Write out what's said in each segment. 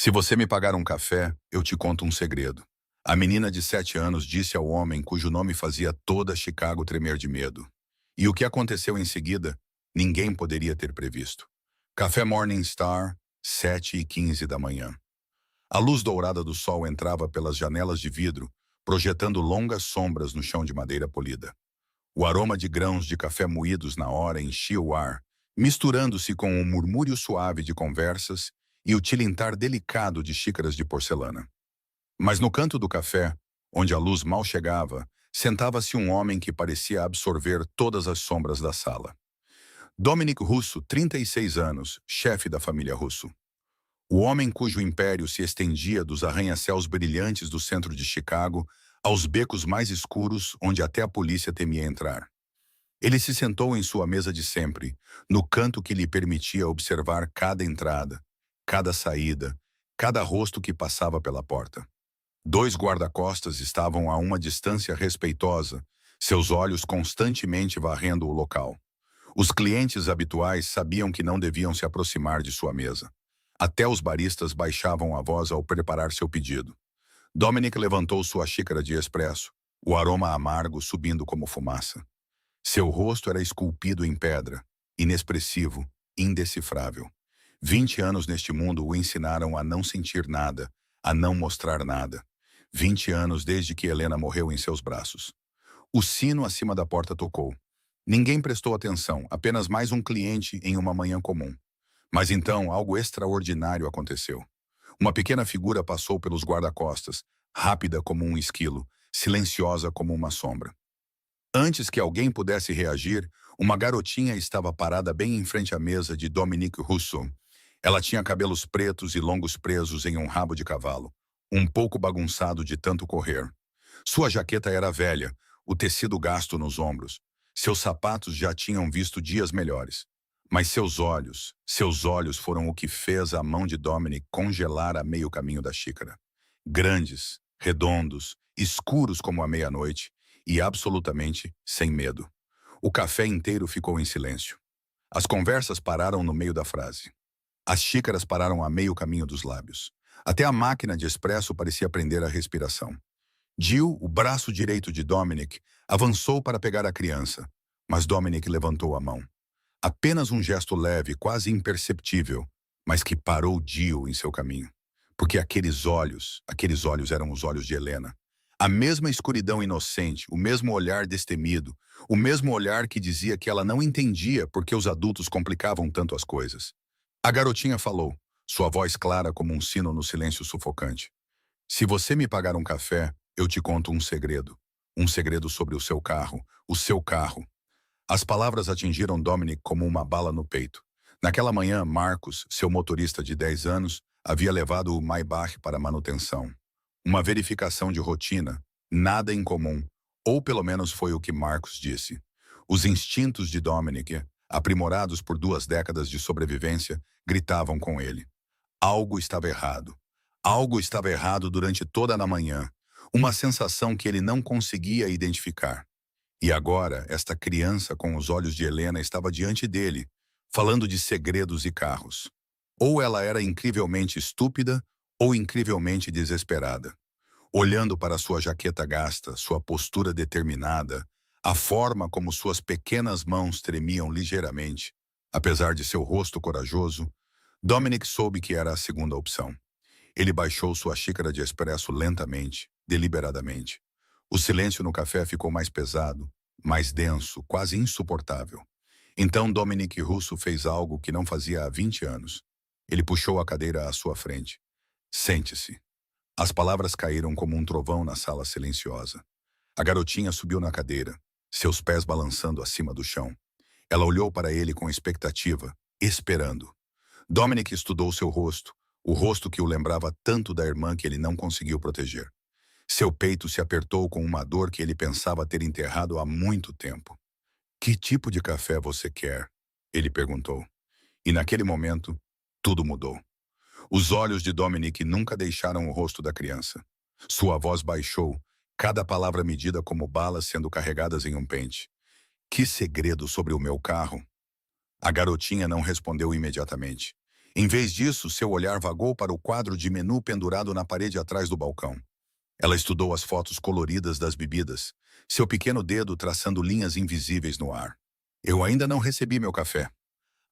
Se você me pagar um café, eu te conto um segredo. A menina de 7 anos disse ao homem cujo nome fazia toda Chicago tremer de medo. E o que aconteceu em seguida, ninguém poderia ter previsto. Café Morning Star, 7h15 da manhã. A luz dourada do sol entrava pelas janelas de vidro, projetando longas sombras no chão de madeira polida. O aroma de grãos de café moídos na hora enchia o ar, misturando-se com o murmúrio suave de conversas e o tilintar delicado de xícaras de porcelana. Mas no canto do café, onde a luz mal chegava, sentava-se um homem que parecia absorver todas as sombras da sala. Dominic Russo, 36 anos, chefe da família Russo. O homem cujo império se estendia dos arranha-céus brilhantes do centro de Chicago aos becos mais escuros onde até a polícia temia entrar. Ele se sentou em sua mesa de sempre, no canto que lhe permitia observar cada entrada, cada saída, cada rosto que passava pela porta. Dois guarda-costas estavam a uma distância respeitosa, seus olhos constantemente varrendo o local. Os clientes habituais sabiam que não deviam se aproximar de sua mesa. Até os baristas baixavam a voz ao preparar seu pedido. Dominic levantou sua xícara de expresso, o aroma amargo subindo como fumaça. Seu rosto era esculpido em pedra, inexpressivo, indecifrável. 20 anos neste mundo o ensinaram a não sentir nada, a não mostrar nada. 20 anos desde que Helena morreu em seus braços. O sino acima da porta tocou. Ninguém prestou atenção, apenas mais um cliente em uma manhã comum. Mas então algo extraordinário aconteceu. Uma pequena figura passou pelos guarda-costas, rápida como um esquilo, silenciosa como uma sombra. Antes que alguém pudesse reagir, uma garotinha estava parada bem em frente à mesa de Dominic Russo. Ela tinha cabelos pretos e longos presos em um rabo de cavalo, um pouco bagunçado de tanto correr. Sua jaqueta era velha, o tecido gasto nos ombros. Seus sapatos já tinham visto dias melhores. Mas seus olhos foram o que fez a mão de Dominic congelar a meio caminho da xícara. Grandes, redondos, escuros como a meia-noite e absolutamente sem medo. O café inteiro ficou em silêncio. As conversas pararam no meio da frase. As xícaras pararam a meio caminho dos lábios. Até a máquina de expresso parecia prender a respiração. Jill, o braço direito de Dominic, avançou para pegar a criança, mas Dominic levantou a mão. Apenas um gesto leve, quase imperceptível, mas que parou Jill em seu caminho. Porque aqueles olhos eram os olhos de Helena. A mesma escuridão inocente, o mesmo olhar destemido, o mesmo olhar que dizia que ela não entendia por que os adultos complicavam tanto as coisas. A garotinha falou, sua voz clara como um sino no silêncio sufocante. Se você me pagar um café, eu te conto um segredo. Um segredo sobre o seu carro. O seu carro. As palavras atingiram Dominic como uma bala no peito. Naquela manhã, Marcos, seu motorista de 10 anos, havia levado o Maybach para manutenção. Uma verificação de rotina, nada em comum, ou pelo menos foi o que Marcos disse. Os instintos de Dominic, aprimorados por 2 décadas de sobrevivência, gritavam com ele. Algo estava errado. Algo estava errado durante toda a manhã. Uma sensação que ele não conseguia identificar. E agora, esta criança com os olhos de Helena estava diante dele, falando de segredos e carros. Ou ela era incrivelmente estúpida, ou incrivelmente desesperada. Olhando para sua jaqueta gasta, sua postura determinada, a forma como suas pequenas mãos tremiam ligeiramente, apesar de seu rosto corajoso, Dominic soube que era a segunda opção. Ele baixou sua xícara de expresso lentamente, deliberadamente. O silêncio no café ficou mais pesado, mais denso, quase insuportável. Então Dominic Russo fez algo que não fazia há 20 anos. Ele puxou a cadeira à sua frente. Sente-se. As palavras caíram como um trovão na sala silenciosa. A garotinha subiu na cadeira, seus pés balançando acima do chão. Ela olhou para ele com expectativa, esperando. Dominic estudou seu rosto, o rosto que o lembrava tanto da irmã que ele não conseguiu proteger. Seu peito se apertou com uma dor que ele pensava ter enterrado há muito tempo. Que tipo de café você quer? Ele perguntou. E naquele momento, tudo mudou. Os olhos de Dominic nunca deixaram o rosto da criança. Sua voz baixou, cada palavra medida como balas sendo carregadas em um pente. Que segredo sobre o meu carro? A garotinha não respondeu imediatamente. Em vez disso, seu olhar vagou para o quadro de menu pendurado na parede atrás do balcão. Ela estudou as fotos coloridas das bebidas, seu pequeno dedo traçando linhas invisíveis no ar. Eu ainda não recebi meu café.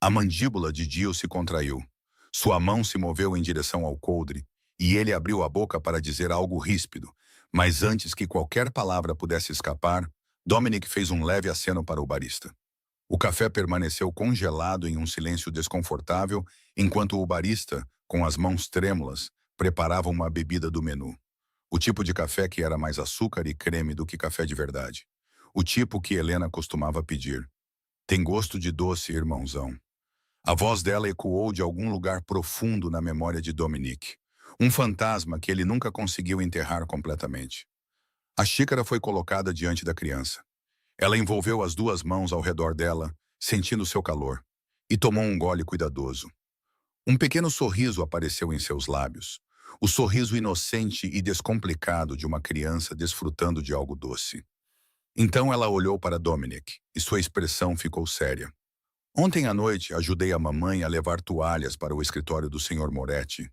A mandíbula de Jill se contraiu. Sua mão se moveu em direção ao coldre, e ele abriu a boca para dizer algo ríspido. Mas antes que qualquer palavra pudesse escapar, Dominic fez um leve aceno para o barista. O café permaneceu congelado em um silêncio desconfortável, enquanto o barista, com as mãos trêmulas, preparava uma bebida do menu. O tipo de café que era mais açúcar e creme do que café de verdade. O tipo que Helena costumava pedir. Tem gosto de doce, irmãozão. A voz dela ecoou de algum lugar profundo na memória de Dominic. Um fantasma que ele nunca conseguiu enterrar completamente. A xícara foi colocada diante da criança. Ela envolveu as duas mãos ao redor dela, sentindo seu calor, e tomou um gole cuidadoso. Um pequeno sorriso apareceu em seus lábios. O sorriso inocente e descomplicado de uma criança desfrutando de algo doce. Então ela olhou para Dominic, e sua expressão ficou séria. Ontem à noite, ajudei a mamãe a levar toalhas para o escritório do Sr. Moretti.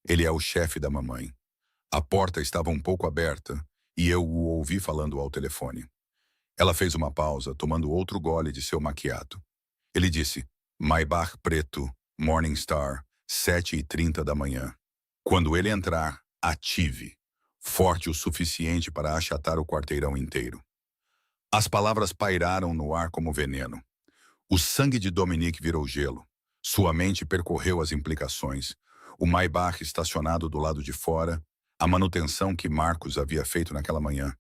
Ele é o chefe da mamãe. A porta estava um pouco aberta, e eu o ouvi falando ao telefone. Ela fez uma pausa, tomando outro gole de seu macchiato. Ele disse, Maybach preto, Morningstar, 7h30 da manhã. Quando ele entrar, ative. Forte o suficiente para achatar o quarteirão inteiro. As palavras pairaram no ar como veneno. O sangue de Dominic virou gelo. Sua mente percorreu as implicações. O Maybach estacionado do lado de fora, a manutenção que Marcos havia feito naquela manhã.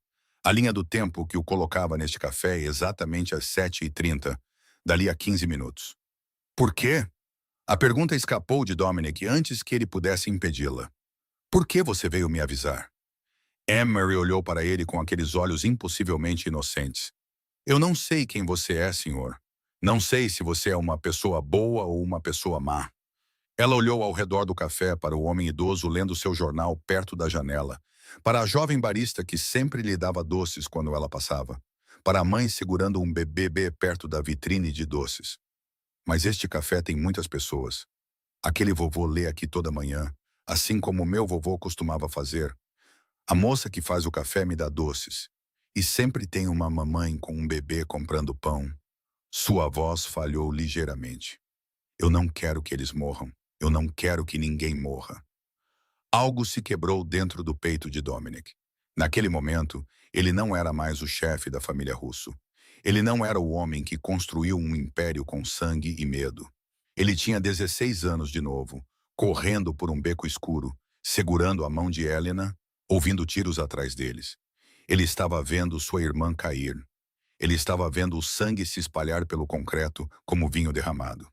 A linha do tempo que o colocava neste café exatamente às 7h30, dali a 15 minutos. Por quê? A pergunta escapou de Dominic antes que ele pudesse impedi-la. Por que você veio me avisar? Emery olhou para ele com aqueles olhos impossivelmente inocentes. Eu não sei quem você é, senhor. Não sei se você é uma pessoa boa ou uma pessoa má. Ela olhou ao redor do café para o homem idoso lendo seu jornal perto da janela, para a jovem barista que sempre lhe dava doces quando ela passava, para a mãe segurando um bebê perto da vitrine de doces. Mas este café tem muitas pessoas. Aquele vovô lê aqui toda manhã, assim como meu vovô costumava fazer. A moça que faz o café me dá doces. E sempre tem uma mamãe com um bebê comprando pão. Sua voz falhou ligeiramente. Eu não quero que eles morram. Eu não quero que ninguém morra. Algo se quebrou dentro do peito de Dominic. Naquele momento, ele não era mais o chefe da família Russo. Ele não era o homem que construiu um império com sangue e medo. Ele tinha 16 anos de novo, correndo por um beco escuro, segurando a mão de Helena, ouvindo tiros atrás deles. Ele estava vendo sua irmã cair. Ele estava vendo o sangue se espalhar pelo concreto como vinho derramado.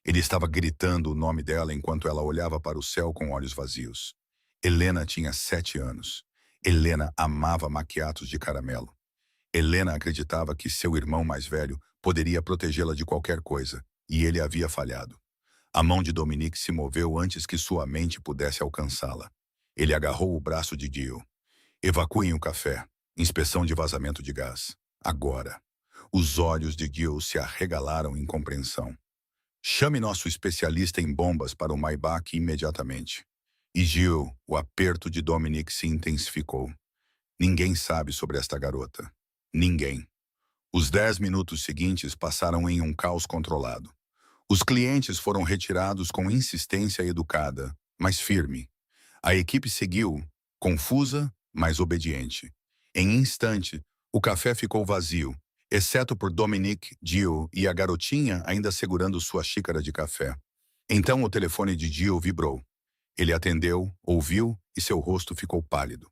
Ele estava gritando o nome dela enquanto ela olhava para o céu com olhos vazios. Helena tinha 7 anos. Helena amava macchiatos de caramelo. Helena acreditava que seu irmão mais velho poderia protegê-la de qualquer coisa, e ele havia falhado. A mão de Dominic se moveu antes que sua mente pudesse alcançá-la. Ele agarrou o braço de Jill. Evacuem o café. Inspeção de vazamento de gás. Agora. Os olhos de Jill se arregalaram em compreensão. Chame nosso especialista em bombas para o Maybach imediatamente. E Jill, o aperto de Dominic se intensificou. Ninguém sabe sobre esta garota. Ninguém. Os 10 minutos seguintes passaram em um caos controlado. Os clientes foram retirados com insistência educada, mas firme. A equipe seguiu, confusa, mas obediente. Em instante, o café ficou vazio, exceto por Dominic, Jill e a garotinha ainda segurando sua xícara de café. Então o telefone de Jill vibrou. Ele atendeu, ouviu e seu rosto ficou pálido.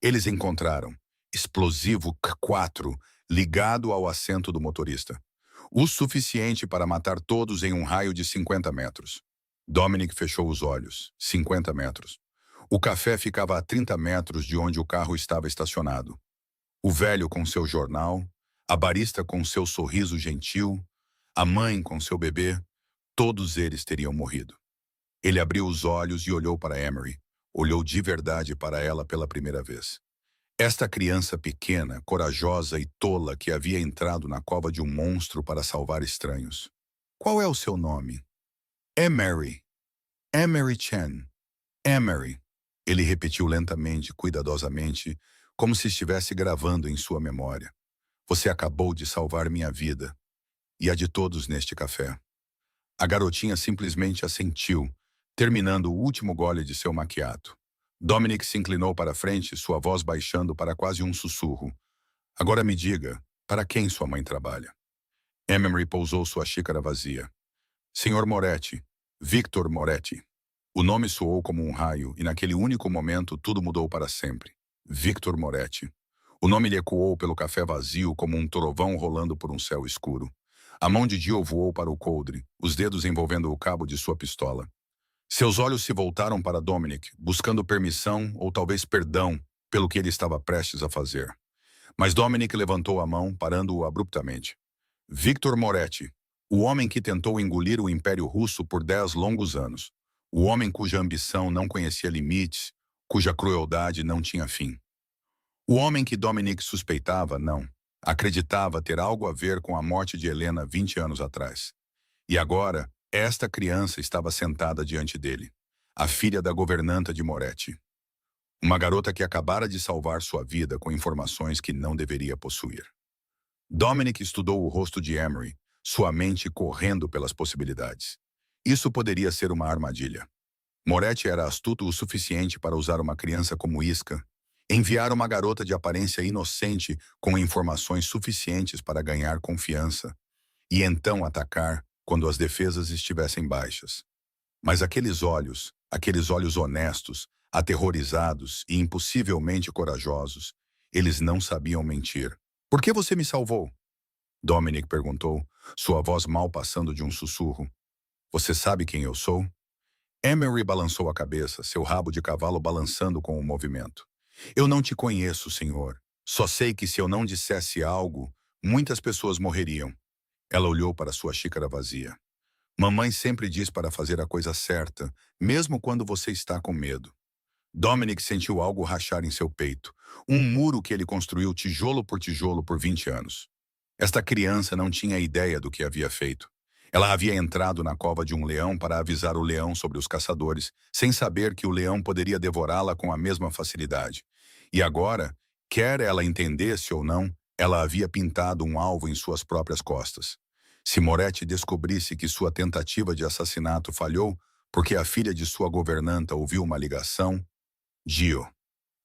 Eles encontraram explosivo K4 ligado ao assento do motorista. O suficiente para matar todos em um raio de 50 metros. Dominic fechou os olhos. 50 metros. O café ficava a 30 metros de onde o carro estava estacionado. O velho com seu jornal, a barista com seu sorriso gentil, a mãe com seu bebê, todos eles teriam morrido. Ele abriu os olhos e olhou para Emery. Olhou de verdade para ela pela primeira vez. Esta criança pequena, corajosa e tola que havia entrado na cova de um monstro para salvar estranhos. Qual é o seu nome? Emery. Emery Chen. Emery. Ele repetiu lentamente, cuidadosamente, como se estivesse gravando em sua memória. Você acabou de salvar minha vida e a de todos neste café. A garotinha simplesmente assentiu, terminando o último gole de seu macchiato. Dominic se inclinou para a frente, sua voz baixando para quase um sussurro. Agora me diga, para quem sua mãe trabalha? Emery pousou sua xícara vazia. Senhor Moretti. Victor Moretti. O nome soou como um raio e naquele único momento tudo mudou para sempre. Victor Moretti. O nome lhe ecoou pelo café vazio como um trovão rolando por um céu escuro. A mão de Jill voou para o coldre, os dedos envolvendo o cabo de sua pistola. Seus olhos se voltaram para Dominic, buscando permissão ou talvez perdão pelo que ele estava prestes a fazer. Mas Dominic levantou a mão, parando-o abruptamente. Victor Moretti, o homem que tentou engolir o Império Russo por 10 longos anos. O homem cuja ambição não conhecia limites, cuja crueldade não tinha fim. O homem que Dominic suspeitava, não. Acreditava ter algo a ver com a morte de Helena 20 anos atrás. E agora, esta criança estava sentada diante dele, a filha da governanta de Moretti. Uma garota que acabara de salvar sua vida com informações que não deveria possuir. Dominic estudou o rosto de Emery, sua mente correndo pelas possibilidades. Isso poderia ser uma armadilha. Moretti era astuto o suficiente para usar uma criança como isca, enviar uma garota de aparência inocente com informações suficientes para ganhar confiança, e então atacar quando as defesas estivessem baixas. Mas aqueles olhos honestos, aterrorizados e impossivelmente corajosos, eles não sabiam mentir. Por que você me salvou? Dominic perguntou, sua voz mal passando de um sussurro. Você sabe quem eu sou? Emery balançou a cabeça, seu rabo de cavalo balançando com o movimento. Eu não te conheço, senhor. Só sei que se eu não dissesse algo, muitas pessoas morreriam. Ela olhou para sua xícara vazia. Mamãe sempre diz para fazer a coisa certa, mesmo quando você está com medo. Dominic sentiu algo rachar em seu peito, um muro que ele construiu tijolo por 20 anos. Esta criança não tinha ideia do que havia feito. Ela havia entrado na cova de um leão para avisar o leão sobre os caçadores, sem saber que o leão poderia devorá-la com a mesma facilidade. E agora, quer ela entendesse ou não, ela havia pintado um alvo em suas próprias costas. Se Moretti descobrisse que sua tentativa de assassinato falhou porque a filha de sua governanta ouviu uma ligação... Gio.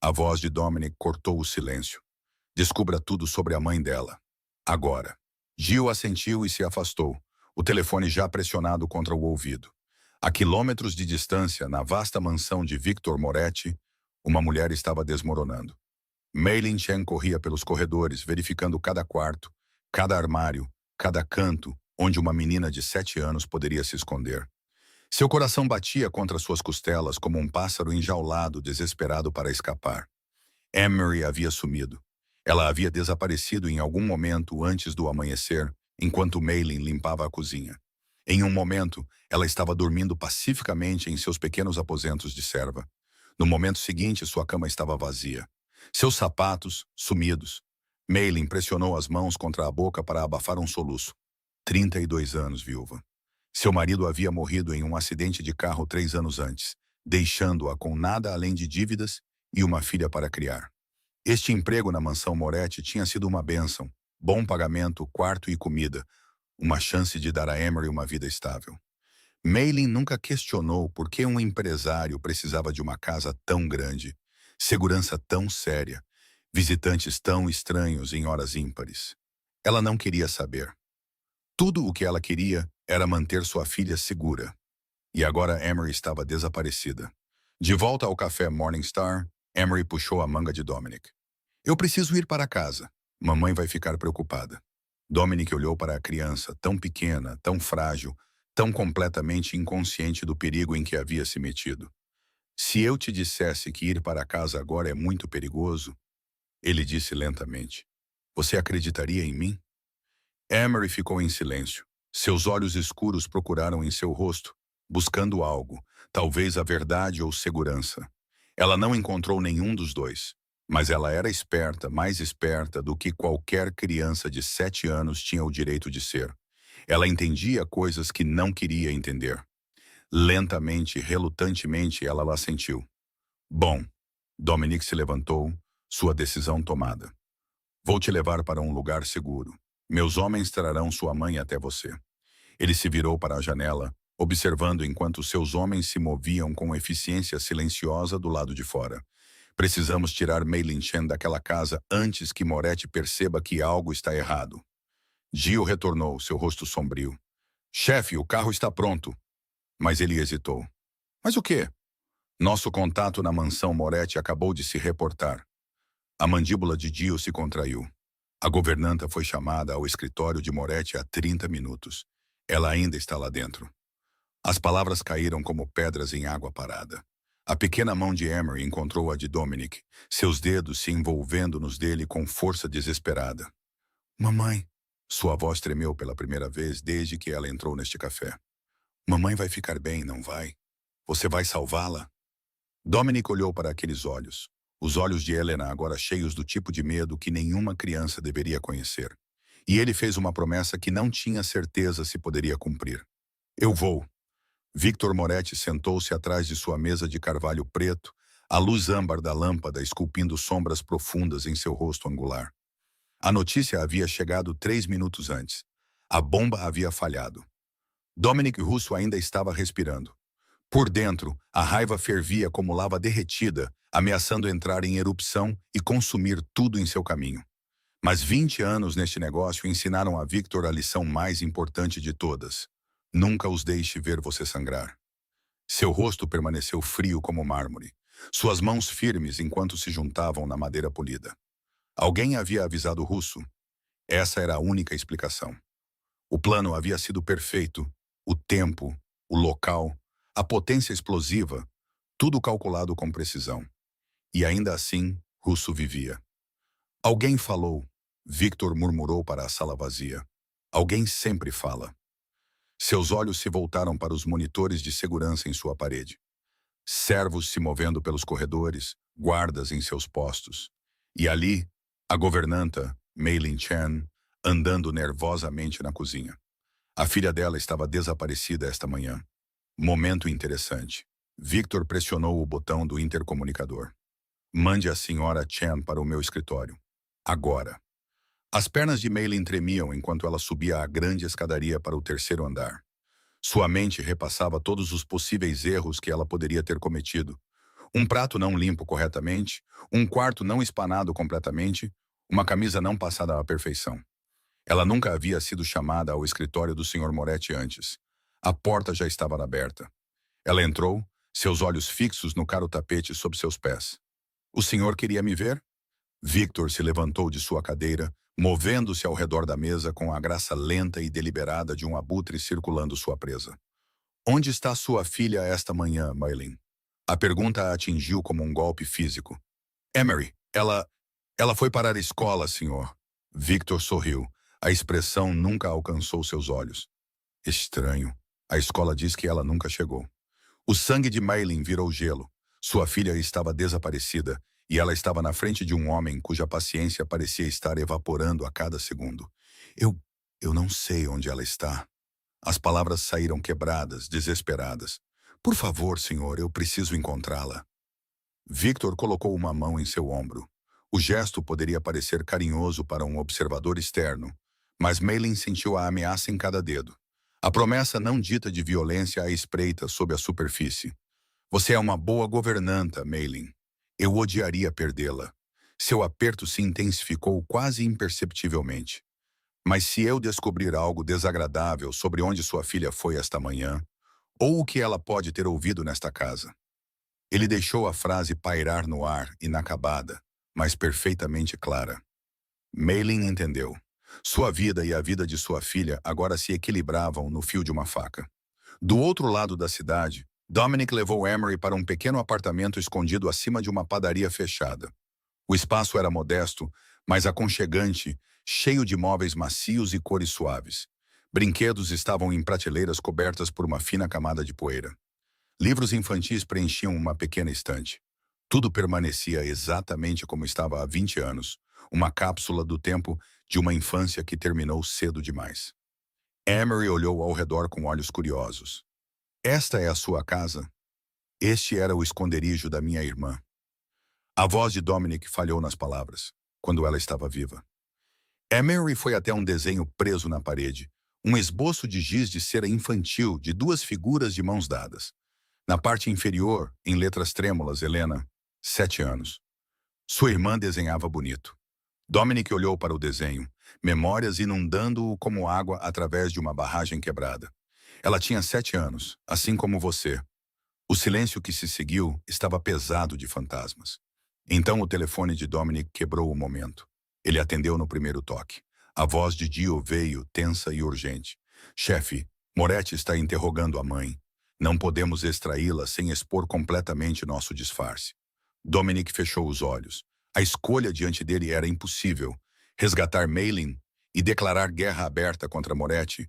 A voz de Dominic cortou o silêncio. Descubra tudo sobre a mãe dela. Agora. Gio assentiu e se afastou, o telefone já pressionado contra o ouvido. A quilômetros de distância, na vasta mansão de Victor Moretti, uma mulher estava desmoronando. Mei-Lin Chen corria pelos corredores, verificando cada quarto, cada armário, cada canto onde uma menina de 7 anos poderia se esconder. Seu coração batia contra suas costelas como um pássaro enjaulado, desesperado para escapar. Emery havia sumido. Ela havia desaparecido em algum momento antes do amanhecer, enquanto Mei-Lin limpava a cozinha. Em um momento, ela estava dormindo pacificamente em seus pequenos aposentos de serva. No momento seguinte, sua cama estava vazia. Seus sapatos, sumidos. Mei-Lin pressionou as mãos contra a boca para abafar um soluço. 32 anos, viúva. Seu marido havia morrido em um acidente de carro 3 anos antes, deixando-a com nada além de dívidas e uma filha para criar. Este emprego na mansão Moretti tinha sido uma bênção, bom pagamento, quarto e comida, uma chance de dar a Emery uma vida estável. Mei-Lin nunca questionou por que um empresário precisava de uma casa tão grande, segurança tão séria, visitantes tão estranhos em horas ímpares. Ela não queria saber. Tudo o que ela queria era manter sua filha segura. E agora Emery estava desaparecida. De volta ao café Morningstar, Emery puxou a manga de Dominic. Eu preciso ir para casa. Mamãe vai ficar preocupada. Dominic olhou para a criança, tão pequena, tão frágil, tão completamente inconsciente do perigo em que havia se metido. Se eu te dissesse que ir para casa agora é muito perigoso, ele disse lentamente, você acreditaria em mim? Emery ficou em silêncio. Seus olhos escuros procuraram em seu rosto, buscando algo, talvez a verdade ou segurança. Ela não encontrou nenhum dos dois, mas ela era esperta, mais esperta do que qualquer criança de 7 anos tinha o direito de ser. Ela entendia coisas que não queria entender. Lentamente, relutantemente, ela lá sentiu. Bom, Dominic se levantou, sua decisão tomada. Vou te levar para um lugar seguro. Meus homens trarão sua mãe até você. Ele se virou para a janela, observando enquanto seus homens se moviam com eficiência silenciosa do lado de fora. Precisamos tirar Mei Lin Chen daquela casa antes que Moretti perceba que algo está errado. Gil retornou, seu rosto sombrio. Chefe, o carro está pronto. Mas ele hesitou. Mas o quê? Nosso contato na mansão Moretti acabou de se reportar. A mandíbula de Gil se contraiu. A governanta foi chamada ao escritório de Moretti há 30 minutos. Ela ainda está lá dentro. As palavras caíram como pedras em água parada. A pequena mão de Emery encontrou a de Dominic, seus dedos se envolvendo nos dele com força desesperada. Mamãe. Sua voz tremeu pela primeira vez desde que ela entrou neste café. Mamãe vai ficar bem, não vai? Você vai salvá-la? Dominic olhou para aqueles olhos. Os olhos de Helena agora cheios do tipo de medo que nenhuma criança deveria conhecer. E ele fez uma promessa que não tinha certeza se poderia cumprir. Eu vou. Victor Moretti sentou-se atrás de sua mesa de carvalho preto, a luz âmbar da lâmpada esculpindo sombras profundas em seu rosto angular. A notícia havia chegado 3 minutos antes. A bomba havia falhado. Dominic Russo ainda estava respirando. Por dentro, a raiva fervia como lava derretida, ameaçando entrar em erupção e consumir tudo em seu caminho. Mas 20 anos neste negócio ensinaram a Victor a lição mais importante de todas. Nunca os deixe ver você sangrar. Seu rosto permaneceu frio como mármore, suas mãos firmes enquanto se juntavam na madeira polida. Alguém havia avisado o Russo. Essa era a única explicação. O plano havia sido perfeito, o tempo, o local, a potência explosiva, tudo calculado com precisão. E ainda assim, Russo vivia. Alguém falou, Victor murmurou para a sala vazia. Alguém sempre fala. Seus olhos se voltaram para os monitores de segurança em sua parede. Servos se movendo pelos corredores, guardas em seus postos. E ali, a governanta, Mei Lin Chen, andando nervosamente na cozinha. A filha dela estava desaparecida esta manhã. Momento interessante. Victor pressionou o botão do intercomunicador. Mande a senhora Chen para o meu escritório. Agora. As pernas de Mei Lin tremiam enquanto ela subia a grande escadaria para o terceiro andar. Sua mente repassava todos os possíveis erros que ela poderia ter cometido. Um prato não limpo corretamente, um quarto não espanado completamente, uma camisa não passada à perfeição. Ela nunca havia sido chamada ao escritório do Sr. Moretti antes. A porta já estava aberta. Ela entrou, seus olhos fixos no caro tapete sob seus pés. O senhor queria me ver? Victor se levantou de sua cadeira, movendo-se ao redor da mesa com a graça lenta e deliberada de um abutre circulando sua presa. Onde está sua filha esta manhã, Maylin? A pergunta a atingiu como um golpe físico. Emery, ela foi para a escola, senhor. Victor sorriu. A expressão nunca alcançou seus olhos. Estranho. A escola diz que ela nunca chegou. O sangue de Maylin virou gelo. Sua filha estava desaparecida e ela estava na frente de um homem cuja paciência parecia estar evaporando a cada segundo. Eu não sei onde ela está. As palavras saíram quebradas, desesperadas. Por favor, senhor, eu preciso encontrá-la. Victor colocou uma mão em seu ombro. O gesto poderia parecer carinhoso para um observador externo, mas Maylin sentiu a ameaça em cada dedo. A promessa não dita de violência à espreita sob a superfície. Você é uma boa governanta, Maylin. Eu odiaria perdê-la. Seu aperto se intensificou quase imperceptivelmente. Mas se eu descobrir algo desagradável sobre onde sua filha foi esta manhã, ou o que ela pode ter ouvido nesta casa. Ele deixou a frase pairar no ar, inacabada, mas perfeitamente clara. Maylin entendeu. Sua vida e a vida de sua filha agora se equilibravam no fio de uma faca. Do outro lado da cidade, Dominic levou Emery para um pequeno apartamento escondido acima de uma padaria fechada. O espaço era modesto, mas aconchegante, cheio de móveis macios e cores suaves. Brinquedos estavam em prateleiras cobertas por uma fina camada de poeira. Livros infantis preenchiam uma pequena estante. Tudo permanecia exatamente como estava há 20 anos, uma cápsula do tempo de uma infância que terminou cedo demais. Emery olhou ao redor com olhos curiosos. Esta é a sua casa? Este era o esconderijo da minha irmã. A voz de Dominic falhou nas palavras, quando ela estava viva. Emery foi até um desenho preso na parede, um esboço de giz de cera infantil de duas figuras de mãos dadas. Na parte inferior, em letras trêmulas, Helena, 7 anos. Sua irmã desenhava bonito. Dominic olhou para o desenho, memórias inundando-o como água através de uma barragem quebrada. Ela tinha 7 anos, assim como você. O silêncio que se seguiu estava pesado de fantasmas. Então o telefone de Dominic quebrou o momento. Ele atendeu no primeiro toque. A voz de Dio veio, tensa e urgente. Chefe, Moretti está interrogando a mãe. Não podemos extraí-la sem expor completamente nosso disfarce. Dominic fechou os olhos. A escolha diante dele era impossível. Resgatar Maylin e declarar guerra aberta contra Moretti,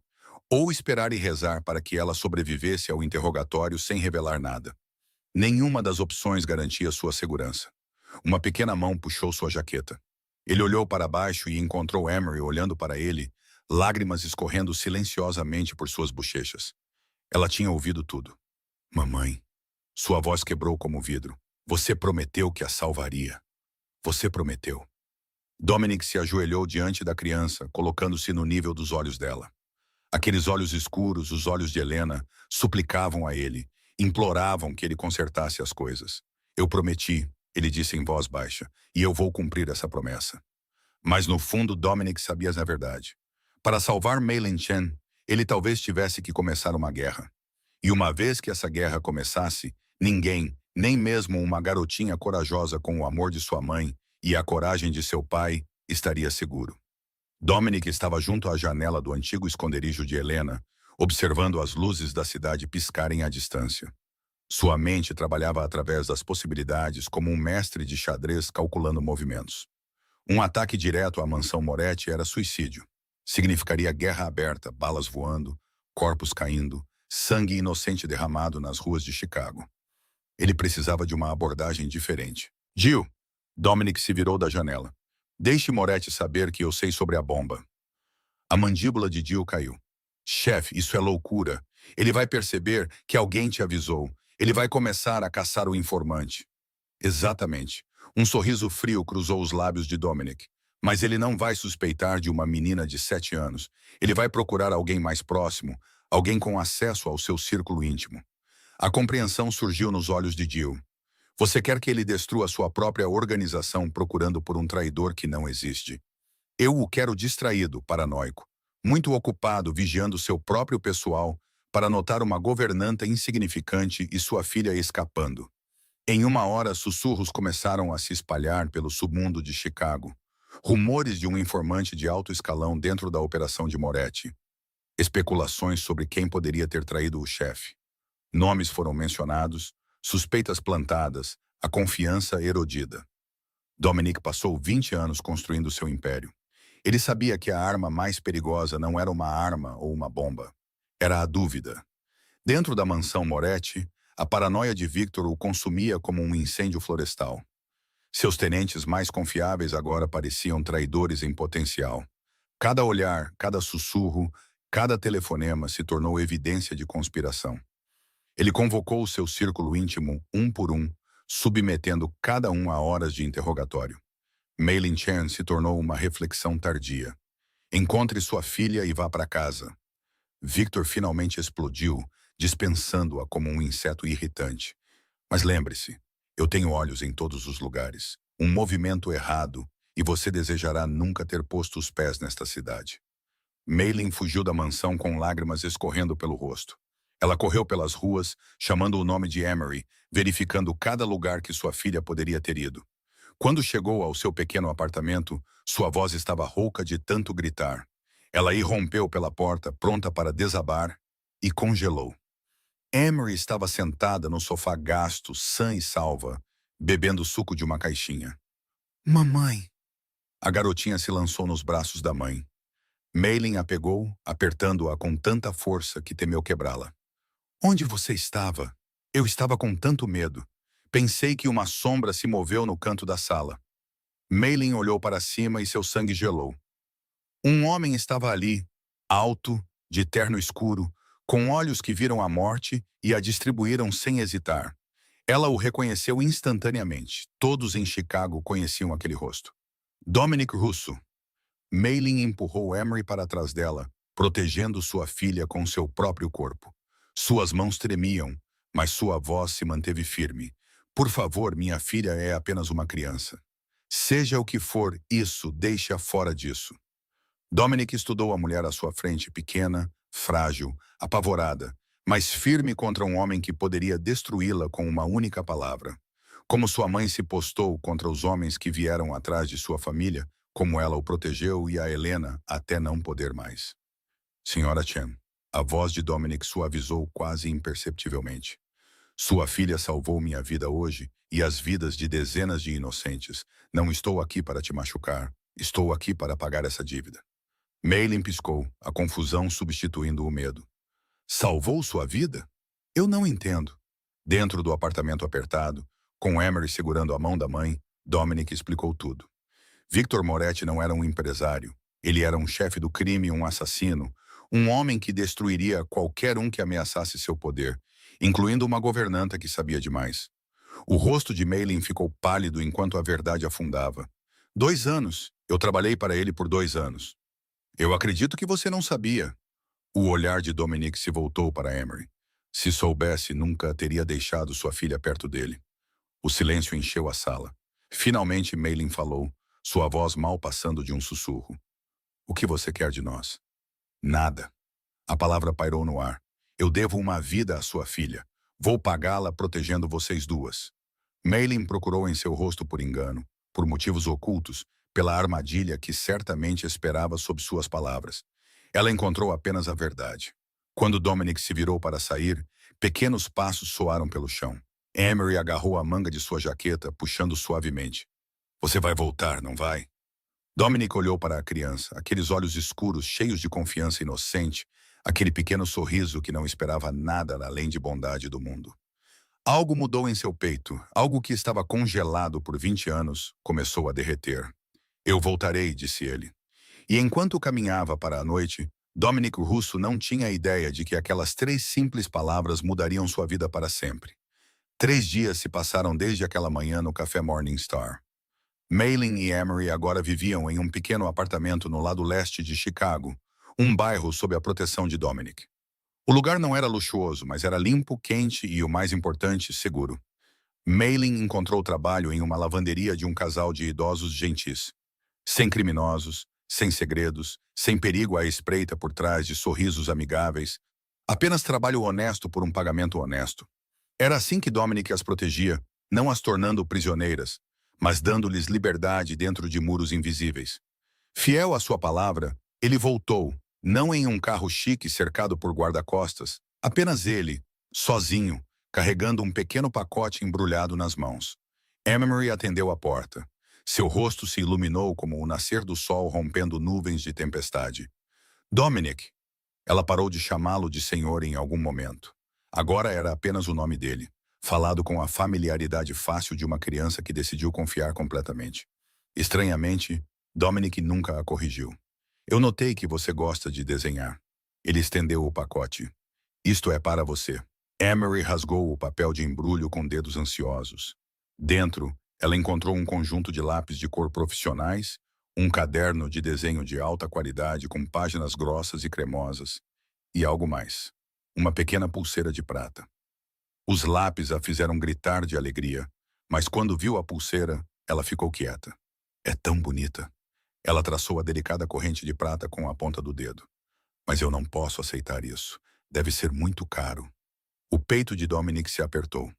ou esperar e rezar para que ela sobrevivesse ao interrogatório sem revelar nada. Nenhuma das opções garantia sua segurança. Uma pequena mão puxou sua jaqueta. Ele olhou para baixo e encontrou Emery olhando para ele, lágrimas escorrendo silenciosamente por suas bochechas. Ela tinha ouvido tudo. Mamãe. Sua voz quebrou como vidro. Você prometeu que a salvaria. Você prometeu. Dominic se ajoelhou diante da criança, colocando-se no nível dos olhos dela. Aqueles olhos escuros, os olhos de Helena, suplicavam a ele, imploravam que ele consertasse as coisas. Eu prometi, ele disse em voz baixa, e eu vou cumprir essa promessa. Mas no fundo Dominic sabia a verdade. Para salvar Maylin Chen, ele talvez tivesse que começar uma guerra. E uma vez que essa guerra começasse, ninguém, nem mesmo uma garotinha corajosa com o amor de sua mãe e a coragem de seu pai, estaria seguro. Dominic estava junto à janela do antigo esconderijo de Helena, observando as luzes da cidade piscarem à distância. Sua mente trabalhava através das possibilidades como um mestre de xadrez calculando movimentos. Um ataque direto à mansão Moretti era suicídio. Significaria guerra aberta, balas voando, corpos caindo, sangue inocente derramado nas ruas de Chicago. Ele precisava de uma abordagem diferente. Jill! Dominic se virou da janela. Deixe Moretti saber que eu sei sobre a bomba. A mandíbula de Jill caiu. Chefe, isso é loucura. Ele vai perceber que alguém te avisou. Ele vai começar a caçar o informante. Exatamente. Um sorriso frio cruzou os lábios de Dominic. Mas ele não vai suspeitar de uma menina de 7 anos. Ele vai procurar alguém mais próximo, alguém com acesso ao seu círculo íntimo. A compreensão surgiu nos olhos de Jill. Você quer que ele destrua sua própria organização procurando por um traidor que não existe. Eu o quero distraído, paranoico, muito ocupado vigiando seu próprio pessoal para notar uma governanta insignificante e sua filha escapando. Em uma hora, sussurros começaram a se espalhar pelo submundo de Chicago. Rumores de um informante de alto escalão dentro da operação de Moretti. Especulações sobre quem poderia ter traído o chefe. Nomes foram mencionados, suspeitas plantadas, a confiança erodida. Dominic passou 20 anos construindo seu império. Ele sabia que a arma mais perigosa não era uma arma ou uma bomba. Era a dúvida. Dentro da mansão Moretti, a paranoia de Victor o consumia como um incêndio florestal. Seus tenentes mais confiáveis agora pareciam traidores em potencial. Cada olhar, cada sussurro, cada telefonema se tornou evidência de conspiração. Ele convocou o seu círculo íntimo, um por um, submetendo cada um a horas de interrogatório. Maylin Chen se tornou uma reflexão tardia. Encontre sua filha e vá para casa. Victor finalmente explodiu, dispensando-a como um inseto irritante. Mas lembre-se, eu tenho olhos em todos os lugares. Um movimento errado e você desejará nunca ter posto os pés nesta cidade. Maylin fugiu da mansão com lágrimas escorrendo pelo rosto. Ela correu pelas ruas, chamando o nome de Emery, verificando cada lugar que sua filha poderia ter ido. Quando chegou ao seu pequeno apartamento, sua voz estava rouca de tanto gritar. Ela irrompeu pela porta, pronta para desabar, e congelou. Emery estava sentada no sofá gasto, sã e salva, bebendo suco de uma caixinha. Mamãe! A garotinha se lançou nos braços da mãe. Maylin a pegou, apertando-a com tanta força que temeu quebrá-la. Onde você estava? Eu estava com tanto medo. Pensei que uma sombra se moveu no canto da sala. Maylin olhou para cima e seu sangue gelou. Um homem estava ali, alto, de terno escuro, com olhos que viram a morte e a distribuíram sem hesitar. Ela o reconheceu instantaneamente. Todos em Chicago conheciam aquele rosto. Dominic Russo. Maylin empurrou Emery para trás dela, protegendo sua filha com seu próprio corpo. Suas mãos tremiam, mas sua voz se manteve firme. Por favor, minha filha é apenas uma criança. Seja o que for isso, deixe-a fora disso. Dominic estudou a mulher à sua frente, pequena, frágil, apavorada, mas firme contra um homem que poderia destruí-la com uma única palavra. Como sua mãe se postou contra os homens que vieram atrás de sua família, como ela o protegeu e a Helena até não poder mais. Senhora Chen, a voz de Dominic suavizou quase imperceptivelmente. Sua filha salvou minha vida hoje e as vidas de dezenas de inocentes. Não estou aqui para te machucar. Estou aqui para pagar essa dívida. Maylin piscou, a confusão substituindo o medo. Salvou sua vida? Eu não entendo. Dentro do apartamento apertado, com Emery segurando a mão da mãe, Dominic explicou tudo. Victor Moretti não era um empresário. Ele era um chefe do crime, um assassino, um homem que destruiria qualquer um que ameaçasse seu poder, incluindo uma governanta que sabia demais. O rosto de Maylin ficou pálido enquanto a verdade afundava. 2 anos. Eu trabalhei para ele por 2 anos. Eu acredito que você não sabia. O olhar de Dominic se voltou para Emery. Se soubesse, nunca teria deixado sua filha perto dele. O silêncio encheu a sala. Finalmente Maylin falou, sua voz mal passando de um sussurro. O que você quer de nós? Nada. A palavra pairou no ar. Eu devo uma vida à sua filha. Vou pagá-la protegendo vocês duas. Maylin procurou em seu rosto por engano, por motivos ocultos, pela armadilha que certamente esperava sob suas palavras. Ela encontrou apenas a verdade. Quando Dominic se virou para sair, pequenos passos soaram pelo chão. Emery agarrou a manga de sua jaqueta, puxando suavemente. Você vai voltar, não vai? Dominic olhou para a criança, aqueles olhos escuros cheios de confiança inocente, aquele pequeno sorriso que não esperava nada além de bondade do mundo. Algo mudou em seu peito, algo que estava congelado por 20 anos, começou a derreter. Eu voltarei, disse ele. E enquanto caminhava para a noite, Dominic Russo não tinha ideia de que aquelas 3 simples palavras mudariam sua vida para sempre. 3 dias se passaram desde aquela manhã no Café Morningstar. Maylin e Emery agora viviam em um pequeno apartamento no lado leste de Chicago, um bairro sob a proteção de Dominic. O lugar não era luxuoso, mas era limpo, quente e, o mais importante, seguro. Maylin encontrou trabalho em uma lavanderia de um casal de idosos gentis. Sem criminosos, sem segredos, sem perigo à espreita por trás de sorrisos amigáveis. Apenas trabalho honesto por um pagamento honesto. Era assim que Dominic as protegia, não as tornando prisioneiras, mas dando-lhes liberdade dentro de muros invisíveis. Fiel à sua palavra, ele voltou, não em um carro chique cercado por guarda-costas, apenas ele, sozinho, carregando um pequeno pacote embrulhado nas mãos. Emery atendeu a porta. Seu rosto se iluminou como o nascer do sol rompendo nuvens de tempestade. Dominic! Ela parou de chamá-lo de senhor em algum momento. Agora era apenas o nome dele, falado com a familiaridade fácil de uma criança que decidiu confiar completamente. Estranhamente, Dominic nunca a corrigiu. Eu notei que você gosta de desenhar. Ele estendeu o pacote. Isto é para você. Emery rasgou o papel de embrulho com dedos ansiosos. Dentro, ela encontrou um conjunto de lápis de cor profissionais, um caderno de desenho de alta qualidade com páginas grossas e cremosas, e algo mais. Uma pequena pulseira de prata. Os lápis a fizeram gritar de alegria, mas quando viu a pulseira, ela ficou quieta. É tão bonita. Ela traçou a delicada corrente de prata com a ponta do dedo. Mas eu não posso aceitar isso. Deve ser muito caro. O peito de Dominic se apertou.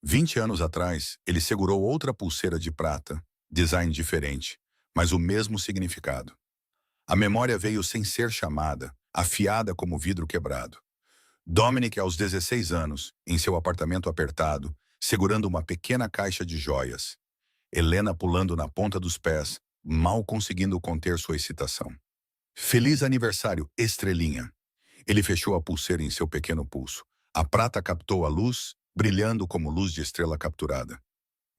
20 anos atrás, ele segurou outra pulseira de prata, design diferente, mas o mesmo significado. A memória veio sem ser chamada, afiada como vidro quebrado. Dominic, aos 16 anos, em seu apartamento apertado, segurando uma pequena caixa de joias. Helena pulando na ponta dos pés, mal conseguindo conter sua excitação. Feliz aniversário, estrelinha! Ele fechou a pulseira em seu pequeno pulso. A prata captou a luz, brilhando como luz de estrela capturada.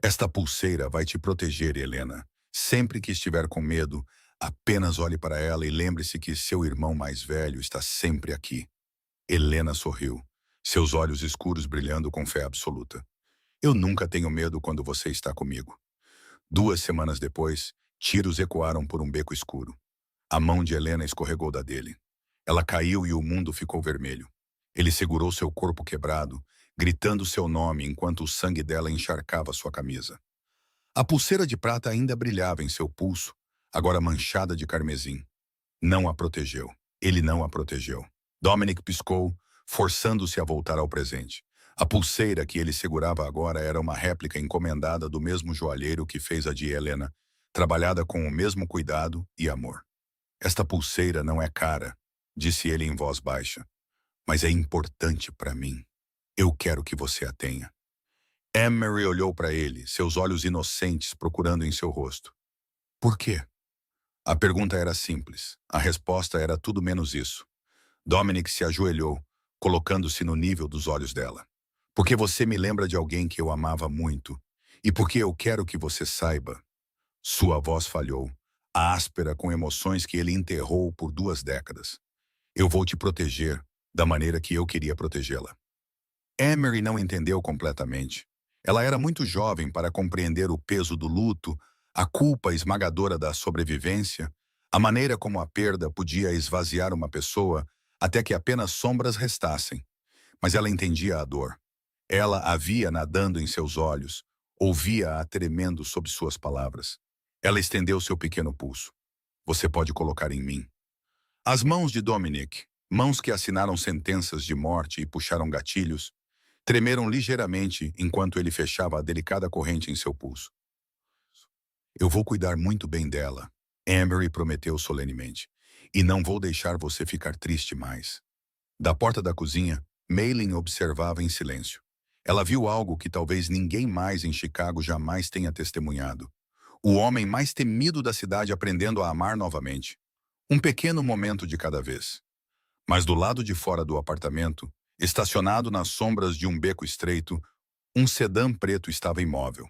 Esta pulseira vai te proteger, Helena. Sempre que estiver com medo, apenas olhe para ela e lembre-se que seu irmão mais velho está sempre aqui. Helena sorriu, seus olhos escuros brilhando com fé absoluta. Eu nunca tenho medo quando você está comigo. 2 semanas depois, tiros ecoaram por um beco escuro. A mão de Helena escorregou da dele. Ela caiu e o mundo ficou vermelho. Ele segurou seu corpo quebrado, gritando seu nome enquanto o sangue dela encharcava sua camisa. A pulseira de prata ainda brilhava em seu pulso, agora manchada de carmesim. Não a protegeu. Ele não a protegeu. Dominic piscou, forçando-se a voltar ao presente. A pulseira que ele segurava agora era uma réplica encomendada do mesmo joalheiro que fez a de Helena, trabalhada com o mesmo cuidado e amor. Esta pulseira não é cara, disse ele em voz baixa, mas é importante para mim. Eu quero que você a tenha. Emery olhou para ele, seus olhos inocentes procurando em seu rosto. Por quê? A pergunta era simples. A resposta era tudo menos isso. Dominic se ajoelhou, colocando-se no nível dos olhos dela. Porque você me lembra de alguém que eu amava muito. E porque eu quero que você saiba. Sua voz falhou, áspera com emoções que ele enterrou por 2 décadas. Eu vou te proteger da maneira que eu queria protegê-la. Emery não entendeu completamente. Ela era muito jovem para compreender o peso do luto, a culpa esmagadora da sobrevivência, a maneira como a perda podia esvaziar uma pessoa até que apenas sombras restassem. Mas ela entendia a dor. Ela a via nadando em seus olhos, ouvia-a tremendo sob suas palavras. Ela estendeu seu pequeno pulso. Você pode colocar em mim. As mãos de Dominic, mãos que assinaram sentenças de morte e puxaram gatilhos, tremeram ligeiramente enquanto ele fechava a delicada corrente em seu pulso. Eu vou cuidar muito bem dela, Emery prometeu solenemente. E não vou deixar você ficar triste mais. Da porta da cozinha, Maylin observava em silêncio. Ela viu algo que talvez ninguém mais em Chicago jamais tenha testemunhado. O homem mais temido da cidade aprendendo a amar novamente. Um pequeno momento de cada vez. Mas do lado de fora do apartamento, estacionado nas sombras de um beco estreito, um sedã preto estava imóvel.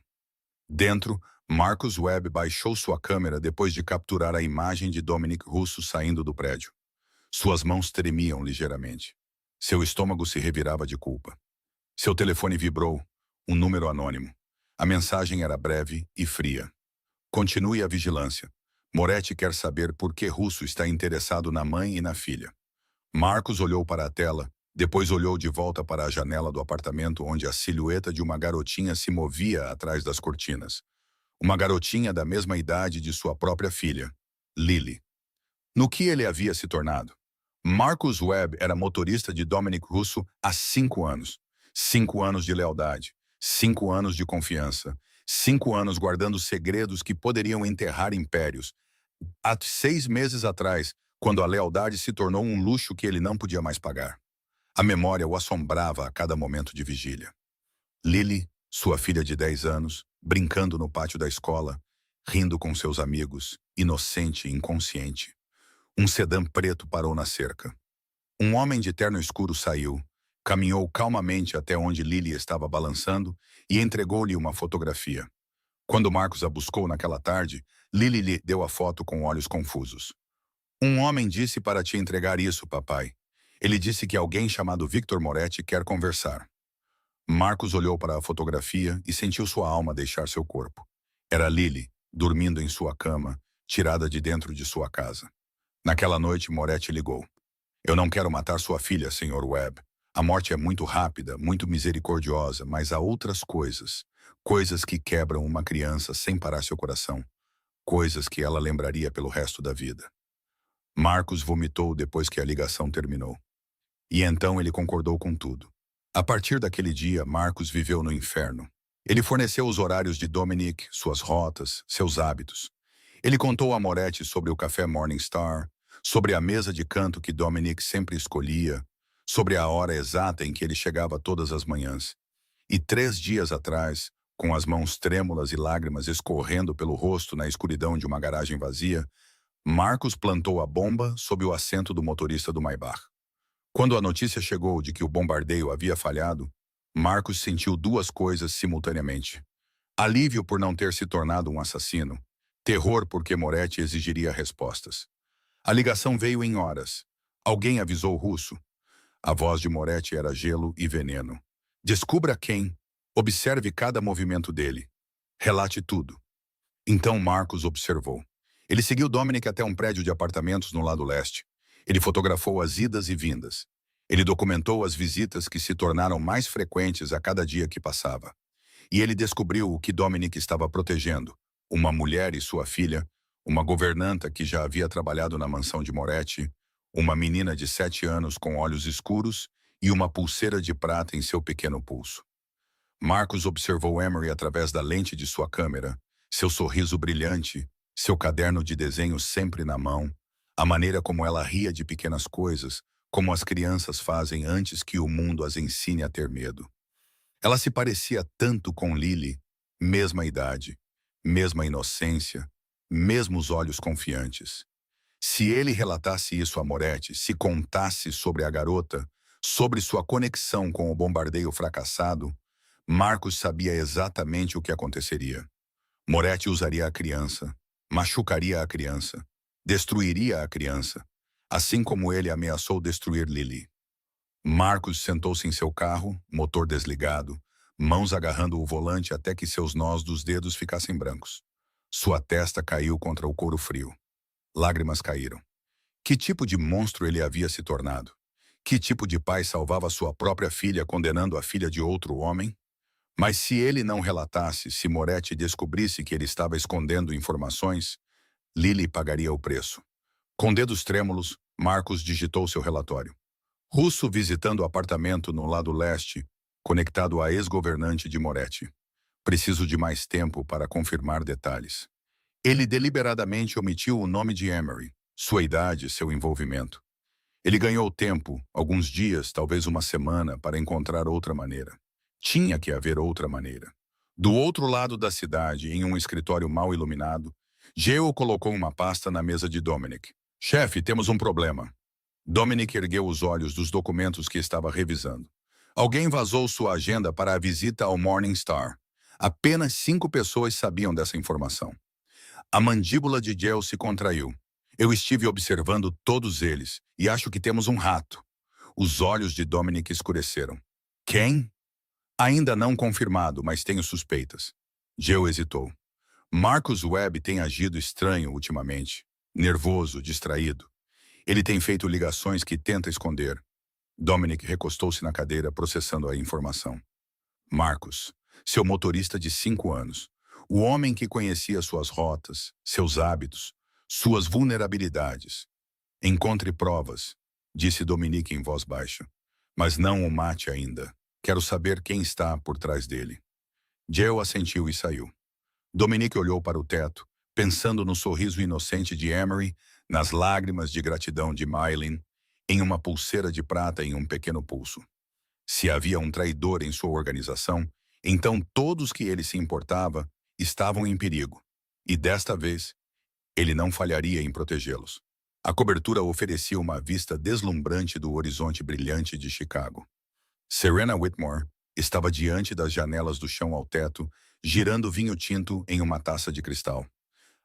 Dentro, Marcus Webb baixou sua câmera depois de capturar a imagem de Dominic Russo saindo do prédio. Suas mãos tremiam ligeiramente. Seu estômago se revirava de culpa. Seu telefone vibrou, um número anônimo. A mensagem era breve e fria. Continue a vigilância. Moretti quer saber por que Russo está interessado na mãe e na filha. Marcos olhou para a tela, depois olhou de volta para a janela do apartamento onde a silhueta de uma garotinha se movia atrás das cortinas. Uma garotinha da mesma idade de sua própria filha, Lily. No que ele havia se tornado? Marcus Webb era motorista de Dominic Russo há 5 anos. 5 anos de lealdade, 5 anos de confiança, 5 anos guardando segredos que poderiam enterrar impérios. Há 6 meses atrás, quando a lealdade se tornou um luxo que ele não podia mais pagar. A memória o assombrava a cada momento de vigília. Lily, sua filha de 10 anos, brincando no pátio da escola, rindo com seus amigos, inocente e inconsciente. Um sedã preto parou na cerca. Um homem de terno escuro saiu, caminhou calmamente até onde Lily estava balançando e entregou-lhe uma fotografia. Quando Marcos a buscou naquela tarde, Lily lhe deu a foto com olhos confusos. Um homem disse para te entregar isso, papai. Ele disse que alguém chamado Victor Moretti quer conversar. Marcos olhou para a fotografia e sentiu sua alma deixar seu corpo. Era Lily, dormindo em sua cama, tirada de dentro de sua casa. Naquela noite, Moretti ligou. Eu não quero matar sua filha, Sr. Webb. A morte é muito rápida, muito misericordiosa, mas há outras coisas. Coisas que quebram uma criança sem parar seu coração. Coisas que ela lembraria pelo resto da vida. Marcos vomitou depois que a ligação terminou. E então ele concordou com tudo. A partir daquele dia, Marcos viveu no inferno. Ele forneceu os horários de Dominic, suas rotas, seus hábitos. Ele contou a Moretti sobre o café Morningstar, sobre a mesa de canto que Dominic sempre escolhia, sobre a hora exata em que ele chegava todas as manhãs. E 3 dias atrás, com as mãos trêmulas e lágrimas escorrendo pelo rosto na escuridão de uma garagem vazia, Marcos plantou a bomba sob o assento do motorista do Maybach. Quando a notícia chegou de que o bombardeio havia falhado, Marcos sentiu 2 coisas simultaneamente. Alívio por não ter se tornado um assassino, terror porque Moretti exigiria respostas. A ligação veio em horas. Alguém avisou Russo. A voz de Moretti era gelo e veneno. Descubra quem. Observe cada movimento dele. Relate tudo. Então Marcos observou. Ele seguiu Dominic até um prédio de apartamentos no lado leste. Ele fotografou as idas e vindas. Ele documentou as visitas que se tornaram mais frequentes a cada dia que passava. E ele descobriu o que Dominic estava protegendo: uma mulher e sua filha, uma governanta que já havia trabalhado na mansão de Moretti, uma menina de 7 anos com olhos escuros e uma pulseira de prata em seu pequeno pulso. Marcos observou Emery através da lente de sua câmera, seu sorriso brilhante, seu caderno de desenho sempre na mão, a maneira como ela ria de pequenas coisas, como as crianças fazem antes que o mundo as ensine a ter medo. Ela se parecia tanto com Lily, mesma idade, mesma inocência, mesmos olhos confiantes. Se ele relatasse isso a Moretti, se contasse sobre a garota, sobre sua conexão com o bombardeio fracassado, Marcos sabia exatamente o que aconteceria. Moretti usaria a criança, machucaria a criança, destruiria a criança, assim como ele ameaçou destruir Lily. Marcos sentou-se em seu carro, motor desligado, mãos agarrando o volante até que seus nós dos dedos ficassem brancos. Sua testa caiu contra o couro frio. Lágrimas caíram. Que tipo de monstro ele havia se tornado? Que tipo de pai salvava sua própria filha condenando a filha de outro homem? Mas se ele não relatasse, se Moretti descobrisse que ele estava escondendo informações, Lily pagaria o preço. Com dedos trêmulos, Marcos digitou seu relatório. Russo visitando o apartamento no lado leste, conectado à ex-governante de Moretti. Preciso de mais tempo para confirmar detalhes. Ele deliberadamente omitiu o nome de Emery, sua idade, seu envolvimento. Ele ganhou tempo, alguns dias, talvez uma semana, para encontrar outra maneira. Tinha que haver outra maneira. Do outro lado da cidade, em um escritório mal iluminado, Geo colocou uma pasta na mesa de Dominic. Chefe, temos um problema. Dominic ergueu os olhos dos documentos que estava revisando. Alguém vazou sua agenda para a visita ao Morning Star. Apenas 5 pessoas sabiam dessa informação. A mandíbula de Geo se contraiu. Eu estive observando todos eles e acho que temos um rato. Os olhos de Dominic escureceram. Quem? Ainda não confirmado, mas tenho suspeitas. Geo hesitou. Marcus Webb tem agido estranho ultimamente. Nervoso, distraído. Ele tem feito ligações que tenta esconder. Dominic recostou-se na cadeira, processando a informação. Marcus, seu motorista de 5 anos. O homem que conhecia suas rotas, seus hábitos, suas vulnerabilidades. Encontre provas, disse Dominic em voz baixa. Mas não o mate ainda. Quero saber quem está por trás dele. Geo assentiu e saiu. Dominic olhou para o teto, pensando no sorriso inocente de Emery, nas lágrimas de gratidão de Mylene, em uma pulseira de prata em um pequeno pulso. Se havia um traidor em sua organização, então todos que ele se importava estavam em perigo. E desta vez, ele não falharia em protegê-los. A cobertura oferecia uma vista deslumbrante do horizonte brilhante de Chicago. Serena Whitmore estava diante das janelas do chão ao teto, girando vinho tinto em uma taça de cristal.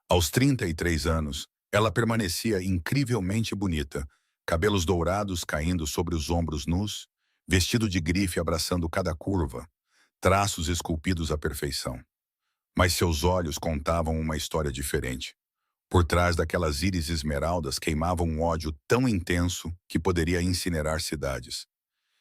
Aos 33 anos, ela permanecia incrivelmente bonita, cabelos dourados caindo sobre os ombros nus, vestido de grife abraçando cada curva, traços esculpidos à perfeição. Mas seus olhos contavam uma história diferente. Por trás daquelas íris esmeraldas queimava um ódio tão intenso que poderia incinerar cidades.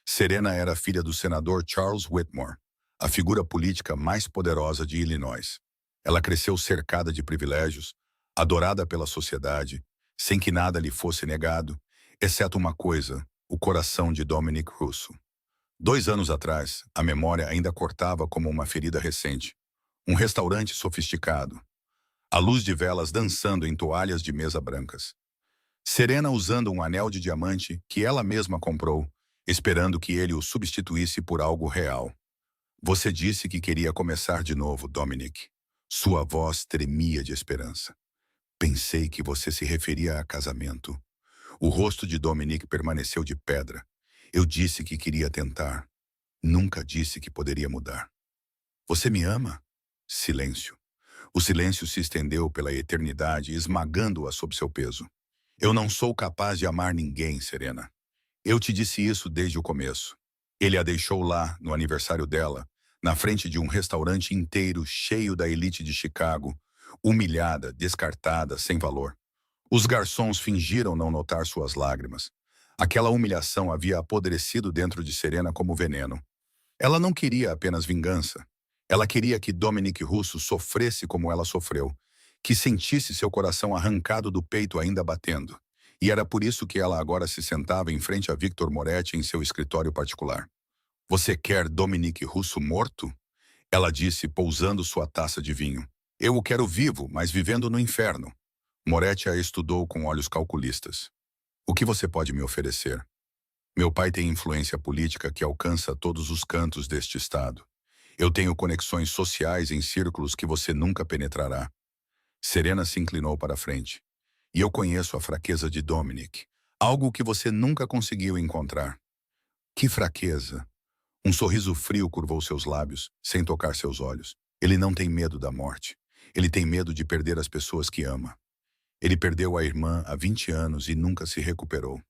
Serena era filha do senador Charles Whitmore, a figura política mais poderosa de Illinois. Ela cresceu cercada de privilégios, adorada pela sociedade, sem que nada lhe fosse negado, exceto uma coisa, o coração de Dominic Russo. 2 anos atrás, a memória ainda cortava como uma ferida recente. Um restaurante sofisticado. A luz de velas dançando em toalhas de mesa brancas. Serena usando um anel de diamante que ela mesma comprou, esperando que ele o substituísse por algo real. Você disse que queria começar de novo, Dominic. Sua voz tremia de esperança. Pensei que você se referia a casamento. O rosto de Dominic permaneceu de pedra. Eu disse que queria tentar. Nunca disse que poderia mudar. Você me ama? Silêncio. O silêncio se estendeu pela eternidade, esmagando-a sob seu peso. Eu não sou capaz de amar ninguém, Serena. Eu te disse isso desde o começo. Ele a deixou lá, no aniversário dela, na frente de um restaurante inteiro cheio da elite de Chicago, humilhada, descartada, sem valor. Os garçons fingiram não notar suas lágrimas. Aquela humilhação havia apodrecido dentro de Serena como veneno. Ela não queria apenas vingança. Ela queria que Dominic Russo sofresse como ela sofreu, que sentisse seu coração arrancado do peito ainda batendo. E era por isso que ela agora se sentava em frente a Victor Moretti em seu escritório particular. Você quer Dominic Russo morto? Ela disse, pousando sua taça de vinho. Eu o quero vivo, mas vivendo no inferno. Moretti a estudou com olhos calculistas. O que você pode me oferecer? Meu pai tem influência política que alcança todos os cantos deste estado. Eu tenho conexões sociais em círculos que você nunca penetrará. Serena se inclinou para a frente. E eu conheço a fraqueza de Dominic. Algo que você nunca conseguiu encontrar. Que fraqueza! Um sorriso frio curvou seus lábios, sem tocar seus olhos. Ele não tem medo da morte. Ele tem medo de perder as pessoas que ama. Ele perdeu a irmã há 20 anos e nunca se recuperou.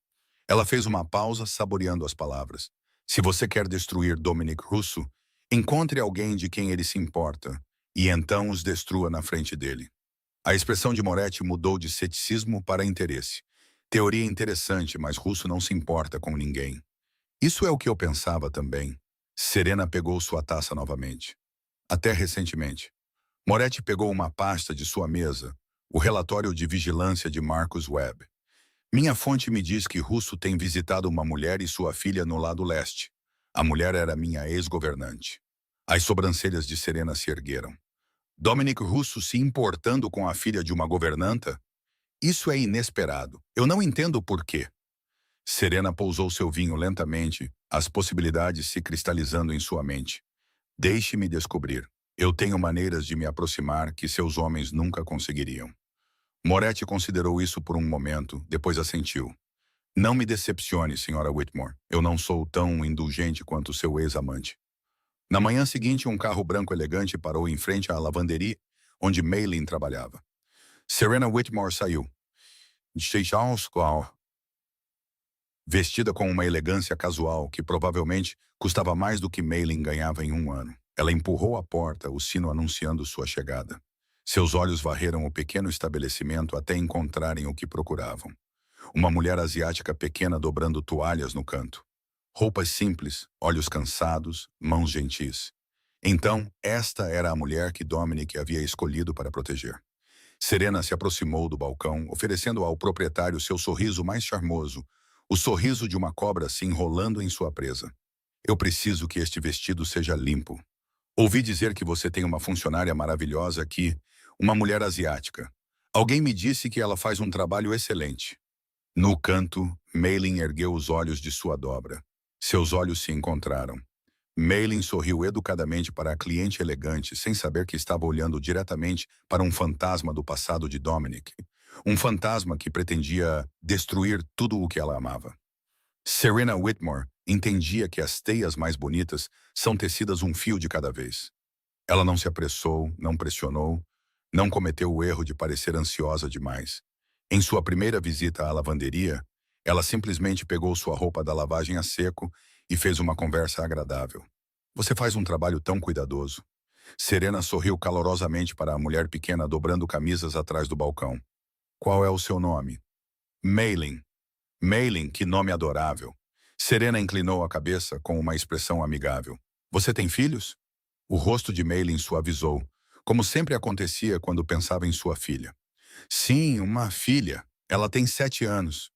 Ela fez uma pausa, saboreando as palavras. Se você quer destruir Dominic Russo, encontre alguém de quem ele se importa, e então os destrua na frente dele. A expressão de Moretti mudou de ceticismo para interesse. Teoria interessante, mas Russo não se importa com ninguém. Isso é o que eu pensava também. Serena pegou sua taça novamente. Até recentemente. Moretti pegou uma pasta de sua mesa, o relatório de vigilância de Marcus Webb. Minha fonte me diz que Russo tem visitado uma mulher e sua filha no lado leste. A mulher era minha ex-governante. As sobrancelhas de Serena se ergueram. Dominic Russo se importando com a filha de uma governanta? Isso é inesperado. Eu não entendo o porquê. Serena pousou seu vinho lentamente, as possibilidades se cristalizando em sua mente. Deixe-me descobrir. Eu tenho maneiras de me aproximar que seus homens nunca conseguiriam. Moretti considerou isso por um momento, depois assentiu. Não me decepcione, Sra. Whitmore. Eu não sou tão indulgente quanto seu ex-amante. Na manhã seguinte, um carro branco elegante parou em frente à lavanderia onde Maylin trabalhava. Serena Whitmore saiu. Vestida com uma elegância casual que provavelmente custava mais do que Maylin ganhava em um ano. Ela empurrou a porta, o sino anunciando sua chegada. Seus olhos varreram o pequeno estabelecimento até encontrarem o que procuravam. Uma mulher asiática pequena dobrando toalhas no canto. Roupas simples, olhos cansados, mãos gentis. Então, esta era a mulher que Dominic havia escolhido para proteger. Serena se aproximou do balcão, oferecendo ao proprietário seu sorriso mais charmoso, o sorriso de uma cobra se enrolando em sua presa. Eu preciso que este vestido seja limpo. Ouvi dizer que você tem uma funcionária maravilhosa aqui, uma mulher asiática. Alguém me disse que ela faz um trabalho excelente. No canto, Maylin ergueu os olhos de sua dobra. Seus olhos se encontraram. Maylin sorriu educadamente para a cliente elegante, sem saber que estava olhando diretamente para um fantasma do passado de Dominic. Um fantasma que pretendia destruir tudo o que ela amava. Serena Whitmore entendia que as teias mais bonitas são tecidas um fio de cada vez. Ela não se apressou, não pressionou, não cometeu o erro de parecer ansiosa demais. Em sua primeira visita à lavanderia, ela simplesmente pegou sua roupa da lavagem a seco e fez uma conversa agradável. Você faz um trabalho tão cuidadoso. Serena sorriu calorosamente para a mulher pequena dobrando camisas atrás do balcão. Qual é o seu nome? Maylin. Maylin, que nome adorável. Serena inclinou a cabeça com uma expressão amigável. Você tem filhos? O rosto de Maylin suavizou, como sempre acontecia quando pensava em sua filha. Sim, uma filha. Ela tem 7 anos.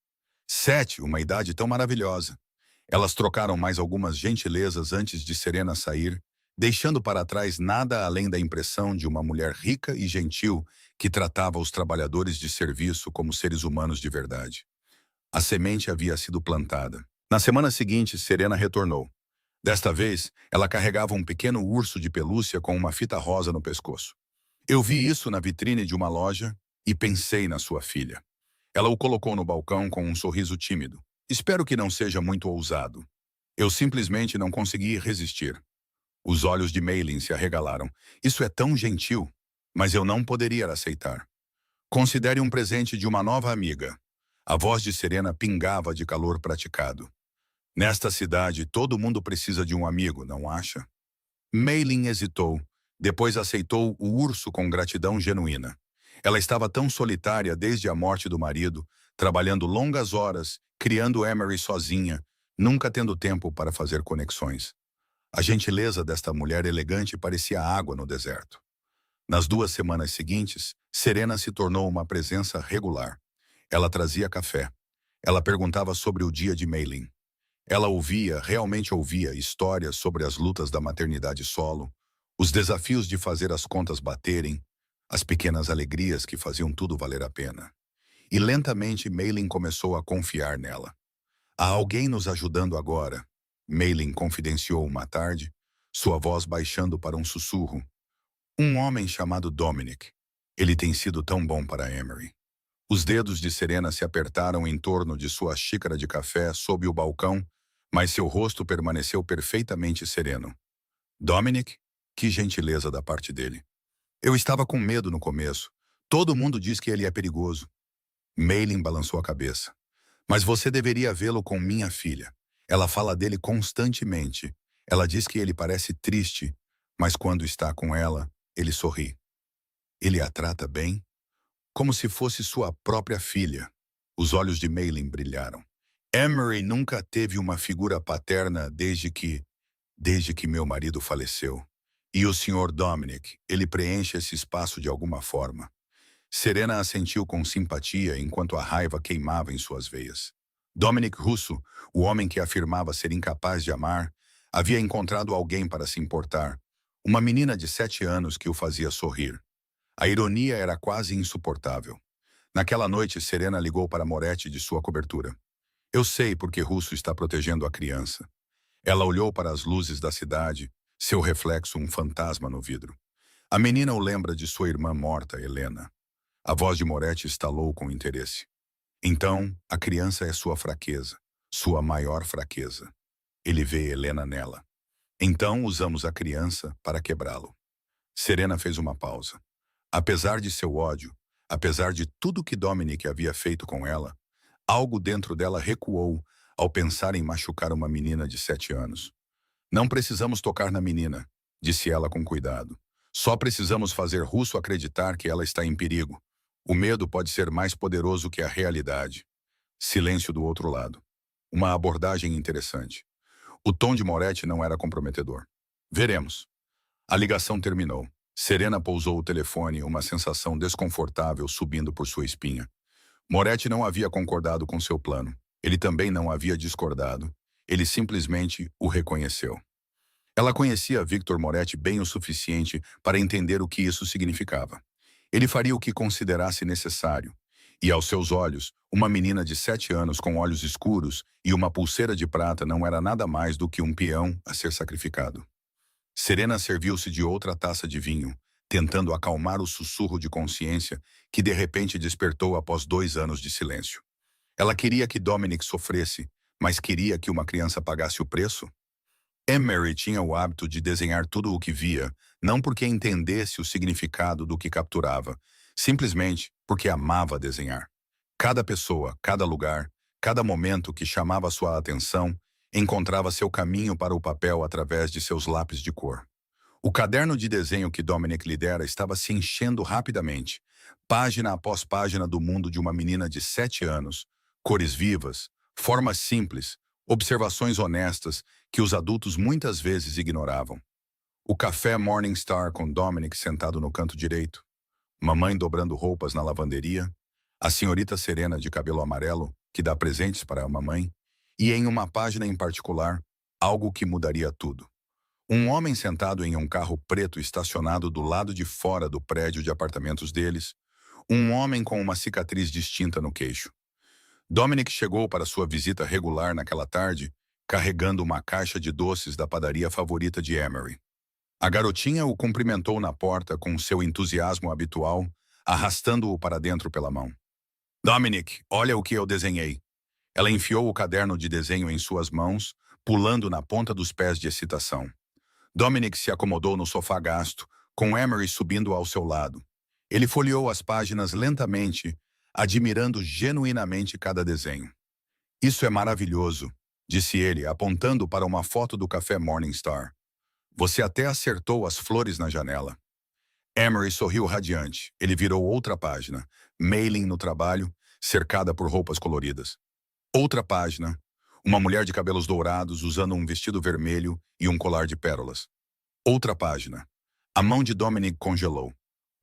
7, uma idade tão maravilhosa. Elas trocaram mais algumas gentilezas antes de Serena sair, deixando para trás nada além da impressão de uma mulher rica e gentil que tratava os trabalhadores de serviço como seres humanos de verdade. A semente havia sido plantada. Na semana seguinte, Serena retornou. Desta vez, ela carregava um pequeno urso de pelúcia com uma fita rosa no pescoço. Eu vi isso na vitrine de uma loja e pensei na sua filha. Ela o colocou no balcão com um sorriso tímido. Espero que não seja muito ousado. Eu simplesmente não consegui resistir. Os olhos de Maylin se arregalaram. Isso é tão gentil, mas eu não poderia aceitar. Considere um presente de uma nova amiga. A voz de Serena pingava de calor praticado. Nesta cidade, todo mundo precisa de um amigo, não acha? Meilin hesitou, depois aceitou o urso com gratidão genuína. Ela estava tão solitária desde a morte do marido, trabalhando longas horas, criando Emery sozinha, nunca tendo tempo para fazer conexões. A gentileza desta mulher elegante parecia água no deserto. Nas 2 semanas seguintes, Serena se tornou uma presença regular. Ela trazia café. Ela perguntava sobre o dia de Meilin. Ela ouvia, realmente ouvia, histórias sobre as lutas da maternidade solo, os desafios de fazer as contas baterem, as pequenas alegrias que faziam tudo valer a pena. E lentamente Meilin começou a confiar nela. Há alguém nos ajudando agora, Meilin confidenciou uma tarde, sua voz baixando para um sussurro. Um homem chamado Dominic. Ele tem sido tão bom para Emery. Os dedos de Serena se apertaram em torno de sua xícara de café sob o balcão, mas seu rosto permaneceu perfeitamente sereno. Dominic? Que gentileza da parte dele. Eu estava com medo no começo. Todo mundo diz que ele é perigoso. Meilin balançou a cabeça. Mas você deveria vê-lo com minha filha. Ela fala dele constantemente. Ela diz que ele parece triste, mas quando está com ela, ele sorri. Ele a trata bem? Como se fosse sua própria filha. Os olhos de Meilin brilharam. Emery nunca teve uma figura paterna desde que meu marido faleceu. E o Sr. Dominic, ele preenche esse espaço de alguma forma. Serena assentiu com simpatia enquanto a raiva queimava em suas veias. Dominic Russo, o homem que afirmava ser incapaz de amar, havia encontrado alguém para se importar. Uma menina de 7 anos que o fazia sorrir. A ironia era quase insuportável. Naquela noite, Serena ligou para Moretti de sua cobertura. Eu sei porque Russo está protegendo a criança. Ela olhou para as luzes da cidade, seu reflexo um fantasma no vidro. A menina o lembra de sua irmã morta, Helena. A voz de Moretti estalou com interesse. Então, a criança é sua fraqueza, sua maior fraqueza. Ele vê Helena nela. Então, usamos a criança para quebrá-lo. Serena fez uma pausa. Apesar de seu ódio, apesar de tudo que Dominic havia feito com ela, algo dentro dela recuou ao pensar em machucar uma menina de 7 anos. Não precisamos tocar na menina, disse ela com cuidado. Só precisamos fazer Russo acreditar que ela está em perigo. O medo pode ser mais poderoso que a realidade. Silêncio do outro lado. Uma abordagem interessante. O tom de Moretti não era comprometedor. Veremos. A ligação terminou. Serena pousou o telefone, uma sensação desconfortável subindo por sua espinha. Moretti não havia concordado com seu plano. Ele também não havia discordado. Ele simplesmente o reconheceu. Ela conhecia Victor Moretti bem o suficiente para entender o que isso significava. Ele faria o que considerasse necessário. E aos seus olhos, uma menina de 7 anos com olhos escuros e uma pulseira de prata não era nada mais do que um peão a ser sacrificado. Serena serviu-se de outra taça de vinho, tentando acalmar o sussurro de consciência que de repente despertou após 2 anos de silêncio. Ela queria que Dominic sofresse, mas queria que uma criança pagasse o preço? Emery tinha o hábito de desenhar tudo o que via, não porque entendesse o significado do que capturava, simplesmente porque amava desenhar. Cada pessoa, cada lugar, cada momento que chamava sua atenção, encontrava seu caminho para o papel através de seus lápis de cor. O caderno de desenho que Dominic lidera estava se enchendo rapidamente, página após página do mundo de uma menina de 7 anos, cores vivas, formas simples, observações honestas que os adultos muitas vezes ignoravam. O café Morningstar com Dominic sentado no canto direito, mamãe dobrando roupas na lavanderia, a senhorita Serena de cabelo amarelo, que dá presentes para a mamãe, e em uma página em particular, algo que mudaria tudo. Um homem sentado em um carro preto estacionado do lado de fora do prédio de apartamentos deles, um homem com uma cicatriz distinta no queixo. Dominic chegou para sua visita regular naquela tarde, carregando uma caixa de doces da padaria favorita de Emery. A garotinha o cumprimentou na porta com seu entusiasmo habitual, arrastando-o para dentro pela mão. Dominic, olha o que eu desenhei. Ela enfiou o caderno de desenho em suas mãos, pulando na ponta dos pés de excitação. Dominic se acomodou no sofá gasto, com Emery subindo ao seu lado. Ele folheou as páginas lentamente, admirando genuinamente cada desenho. Isso é maravilhoso, disse ele, apontando para uma foto do café Morningstar. Você até acertou as flores na janela. Emery sorriu radiante. Ele virou outra página. Mailing no trabalho, cercada por roupas coloridas. Outra página. Uma mulher de cabelos dourados usando um vestido vermelho e um colar de pérolas. Outra página. A mão de Dominic congelou.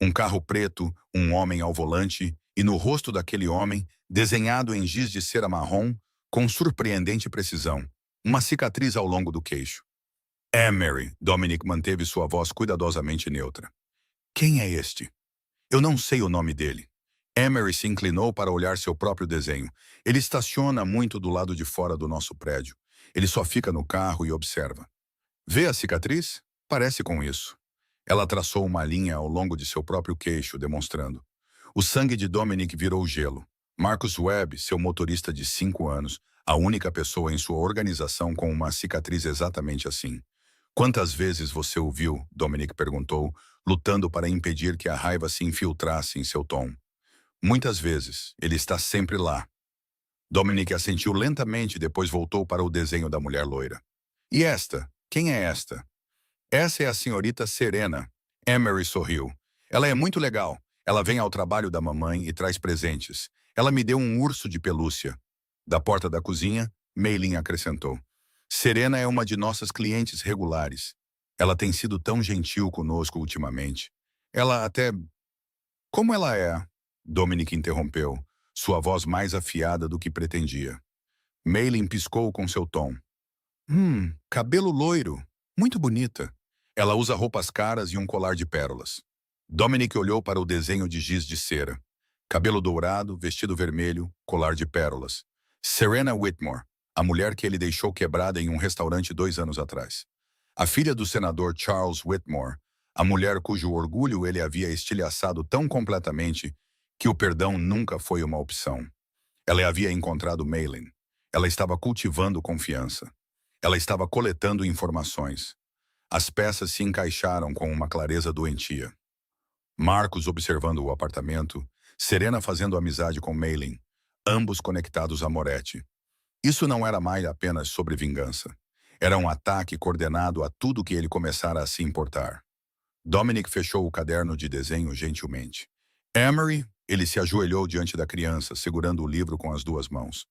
Um carro preto, um homem ao volante, e no rosto daquele homem, desenhado em giz de cera marrom, com surpreendente precisão, uma cicatriz ao longo do queixo. Emery, Dominic manteve sua voz cuidadosamente neutra. Quem é este? Eu não sei o nome dele. Emery se inclinou para olhar seu próprio desenho. Ele estaciona muito do lado de fora do nosso prédio. Ele só fica no carro e observa. Vê a cicatriz? Parece com isso. Ela traçou uma linha ao longo de seu próprio queixo, demonstrando. O sangue de Dominic virou gelo. Marcus Webb, seu motorista de 5 anos, a única pessoa em sua organização com uma cicatriz exatamente assim. Quantas vezes você o viu? Dominic perguntou, lutando para impedir que a raiva se infiltrasse em seu tom. Muitas vezes. Ele está sempre lá. Dominic assentiu lentamente e depois voltou para o desenho da mulher loira. E esta? Quem é esta? Essa é a senhorita Serena. Emery sorriu. Ela é muito legal. Ela vem ao trabalho da mamãe e traz presentes. Ela me deu um urso de pelúcia. Da porta da cozinha, Meiling acrescentou. Serena é uma de nossas clientes regulares. Ela tem sido tão gentil conosco ultimamente. Ela até... Como ela é? Dominic interrompeu, sua voz mais afiada do que pretendia. Meiling piscou com seu tom. Cabelo loiro. Muito bonita. Ela usa roupas caras e um colar de pérolas. Dominic olhou para o desenho de giz de cera. Cabelo dourado, vestido vermelho, colar de pérolas. Serena Whitmore, a mulher que ele deixou quebrada em um restaurante 2 anos atrás. A filha do senador Charles Whitmore, a mulher cujo orgulho ele havia estilhaçado tão completamente que o perdão nunca foi uma opção. Ela havia encontrado Mailing. Ela estava cultivando confiança. Ela estava coletando informações. As peças se encaixaram com uma clareza doentia. Marcus observando o apartamento, Serena fazendo amizade com Mailing, ambos conectados a Moretti. Isso não era mais apenas sobre vingança. Era um ataque coordenado a tudo que ele começara a se importar. Dominic fechou o caderno de desenho gentilmente. Emery, ele se ajoelhou diante da criança, segurando o livro com as 2 mãos.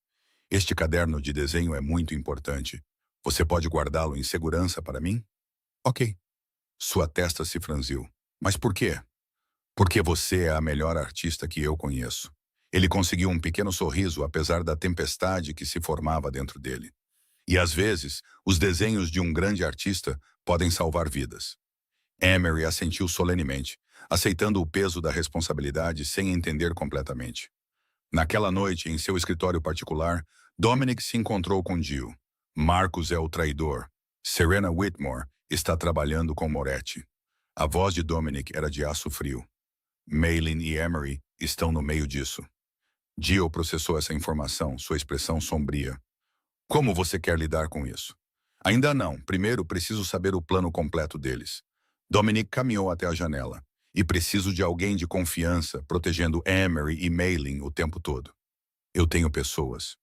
Este caderno de desenho é muito importante. Você pode guardá-lo em segurança para mim? Ok. Sua testa se franziu. Mas por quê? Porque você é a melhor artista que eu conheço. Ele conseguiu um pequeno sorriso apesar da tempestade que se formava dentro dele. E às vezes, os desenhos de um grande artista podem salvar vidas. Emery assentiu solenemente, aceitando o peso da responsabilidade sem entender completamente. Naquela noite, em seu escritório particular, Dominic se encontrou com Jill. Marcus é o traidor. Serena Whitmore está trabalhando com Moretti. A voz de Dominic era de aço frio. Mailing e Emery estão no meio disso. Jill processou essa informação, sua expressão sombria. Como você quer lidar com isso? Ainda não. Primeiro, preciso saber o plano completo deles. Dominic caminhou até a janela. E preciso de alguém de confiança, protegendo Emery e Mailing o tempo todo. Eu tenho pessoas.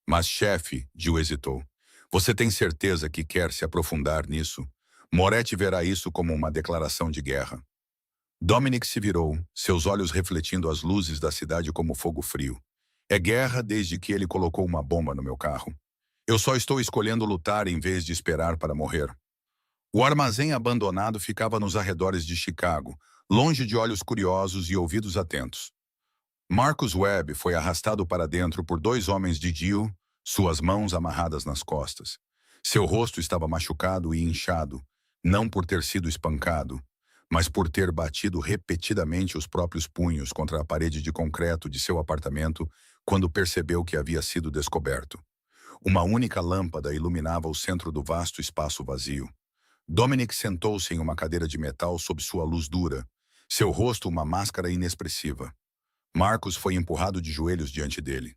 Mas, chefe, Jill hesitou. Você tem certeza que quer se aprofundar nisso? Moretti verá isso como uma declaração de guerra. Dominic se virou, seus olhos refletindo as luzes da cidade como fogo frio. É guerra desde que ele colocou uma bomba no meu carro. Eu só estou escolhendo lutar em vez de esperar para morrer. O armazém abandonado ficava nos arredores de Chicago, longe de olhos curiosos e ouvidos atentos. Marcus Webb foi arrastado para dentro por 2 homens de Jill, suas mãos amarradas nas costas. Seu rosto estava machucado e inchado, não por ter sido espancado, mas por ter batido repetidamente os próprios punhos contra a parede de concreto de seu apartamento quando percebeu que havia sido descoberto. Uma única lâmpada iluminava o centro do vasto espaço vazio. Dominic sentou-se em uma cadeira de metal sob sua luz dura, seu rosto uma máscara inexpressiva. Marcus foi empurrado de joelhos diante dele.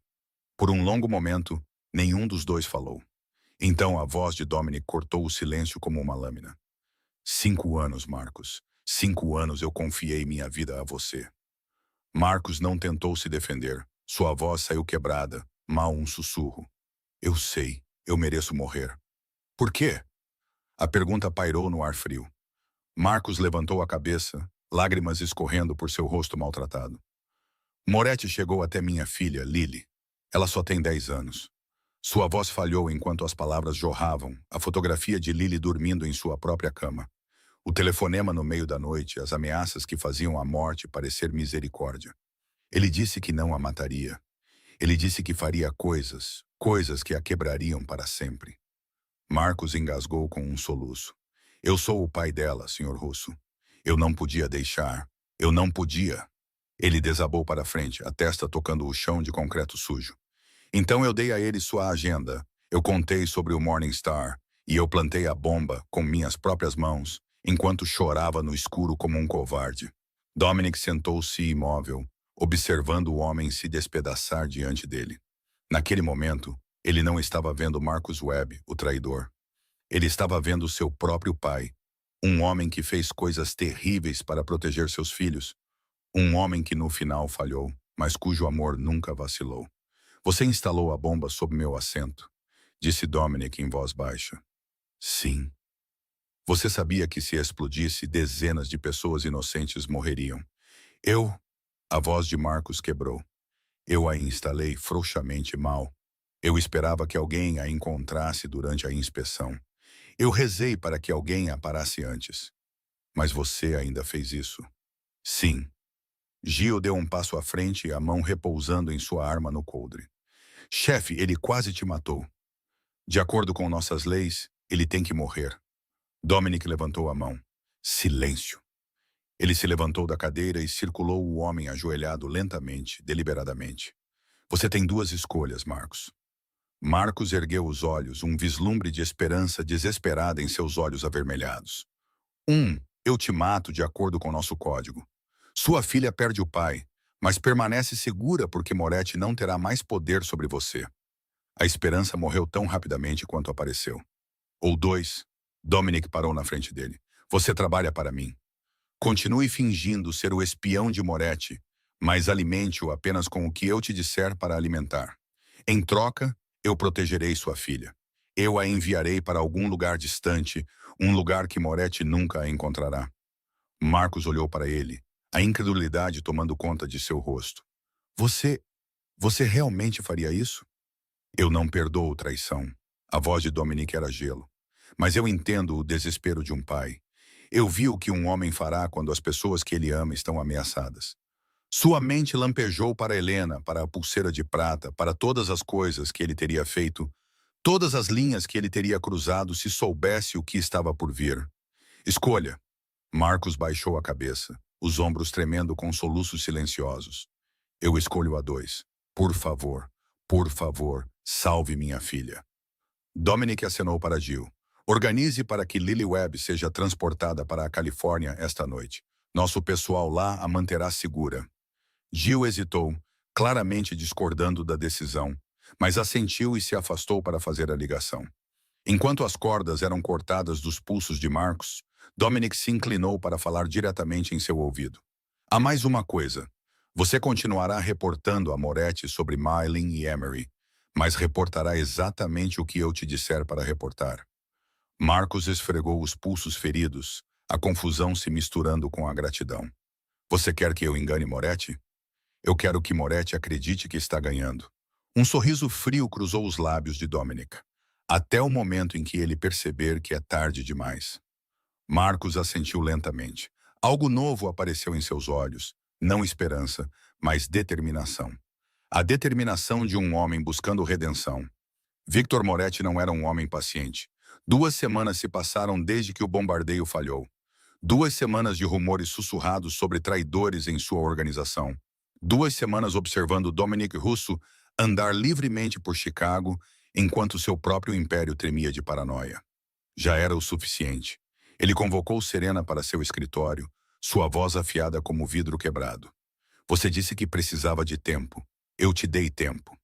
Por um longo momento, nenhum dos 2 falou. Então a voz de Dominic cortou o silêncio como uma lâmina. 5 anos, Marcus. 5 anos eu confiei minha vida a você. Marcus não tentou se defender. Sua voz saiu quebrada, mal um sussurro. Eu Eu mereço morrer. Por quê? A pergunta pairou no ar frio. Marcos levantou a cabeça, lágrimas escorrendo por seu rosto maltratado. Moretti chegou até minha filha, Lily. Ela só tem 10 anos. Sua voz falhou enquanto as palavras jorravam, a fotografia de Lily dormindo em sua própria cama. O telefonema no meio da noite, as ameaças que faziam a morte parecer misericórdia. Ele disse que não a mataria. Ele disse que faria coisas que a quebrariam para sempre. Marcos engasgou com um soluço. Eu sou o pai dela, Sr. Russo. Eu não podia deixar. Eu não podia. Ele desabou para frente, a testa tocando o chão de concreto sujo. Então eu dei a ele sua agenda. Eu contei sobre o Morning Star e eu plantei a bomba com minhas próprias mãos, enquanto chorava no escuro como um covarde. Dominic sentou-se imóvel, observando o homem se despedaçar diante dele. Naquele momento, ele não estava vendo Marcus Webb, o traidor. Ele estava vendo seu próprio pai, um homem que fez coisas terríveis para proteger seus filhos. Um homem que no final falhou, mas cujo amor nunca vacilou. Você instalou a bomba sob meu assento, disse Dominic em voz baixa. Sim. Você sabia que se explodisse, dezenas de pessoas inocentes morreriam. A voz de Marcos quebrou. Eu a instalei frouxamente mal. Eu esperava que alguém a encontrasse durante a inspeção. Eu rezei para que alguém a parasse antes. Mas você ainda fez isso. Sim. Gil deu um passo à frente, a mão repousando em sua arma no coldre. Chefe, ele quase te matou. De acordo com nossas leis, ele tem que morrer. Dominic levantou a mão. Silêncio. Ele se levantou da cadeira e circulou o homem ajoelhado lentamente, deliberadamente. Você tem duas escolhas, Marcos. Marcos ergueu os olhos, um vislumbre de esperança desesperada em seus olhos avermelhados. Eu te mato de acordo com nosso código. Sua filha perde o pai, mas permanece segura porque Moretti não terá mais poder sobre você. A esperança morreu tão rapidamente quanto apareceu. Ou 2, Dominic parou na frente dele. Você trabalha para mim. Continue fingindo ser o espião de Moretti, mas alimente-o apenas com o que eu te disser para alimentar. Em troca, eu protegerei sua filha. Eu a enviarei para algum lugar distante, um lugar que Moretti nunca a encontrará. Marcos olhou para ele, a incredulidade tomando conta de seu rosto. Você realmente faria isso? Eu não perdoo traição. A voz de Dominic era gelo. Mas eu entendo o desespero de um pai. Eu vi o que um homem fará quando as pessoas que ele ama estão ameaçadas. Sua mente lampejou para Helena, para a pulseira de prata, para todas as coisas que ele teria feito, todas as linhas que ele teria cruzado se soubesse o que estava por vir. Escolha. Marcos baixou a cabeça, os ombros tremendo com soluços silenciosos. Eu escolho a 2. Por favor, salve minha filha. Dominic acenou para Jill. Organize para que Lily Webb seja transportada para a Califórnia esta noite. Nosso pessoal lá a manterá segura. Jill hesitou, claramente discordando da decisão, mas assentiu e se afastou para fazer a ligação. Enquanto as cordas eram cortadas dos pulsos de Marcos, Dominic se inclinou para falar diretamente em seu ouvido. Há mais uma coisa. Você continuará reportando a Moretti sobre Mylin e Emery, mas reportará exatamente o que eu te disser para reportar. Marcos esfregou os pulsos feridos, a confusão se misturando com a gratidão. Você quer que eu engane Moretti? Eu quero que Moretti acredite que está ganhando. Um sorriso frio cruzou os lábios de Dominic, até o momento em que ele perceber que é tarde demais. Marcos assentiu lentamente. Algo novo apareceu em seus olhos, não esperança, mas determinação. A determinação de um homem buscando redenção. Victor Moretti não era um homem paciente. 2 semanas se passaram desde que o bombardeio falhou. 2 semanas de rumores sussurrados sobre traidores em sua organização. 2 semanas observando Dominic Russo andar livremente por Chicago, enquanto seu próprio império tremia de paranoia. Já era o suficiente. Ele convocou Serena para seu escritório, sua voz afiada como vidro quebrado. Você disse que precisava de tempo. Eu te dei tempo.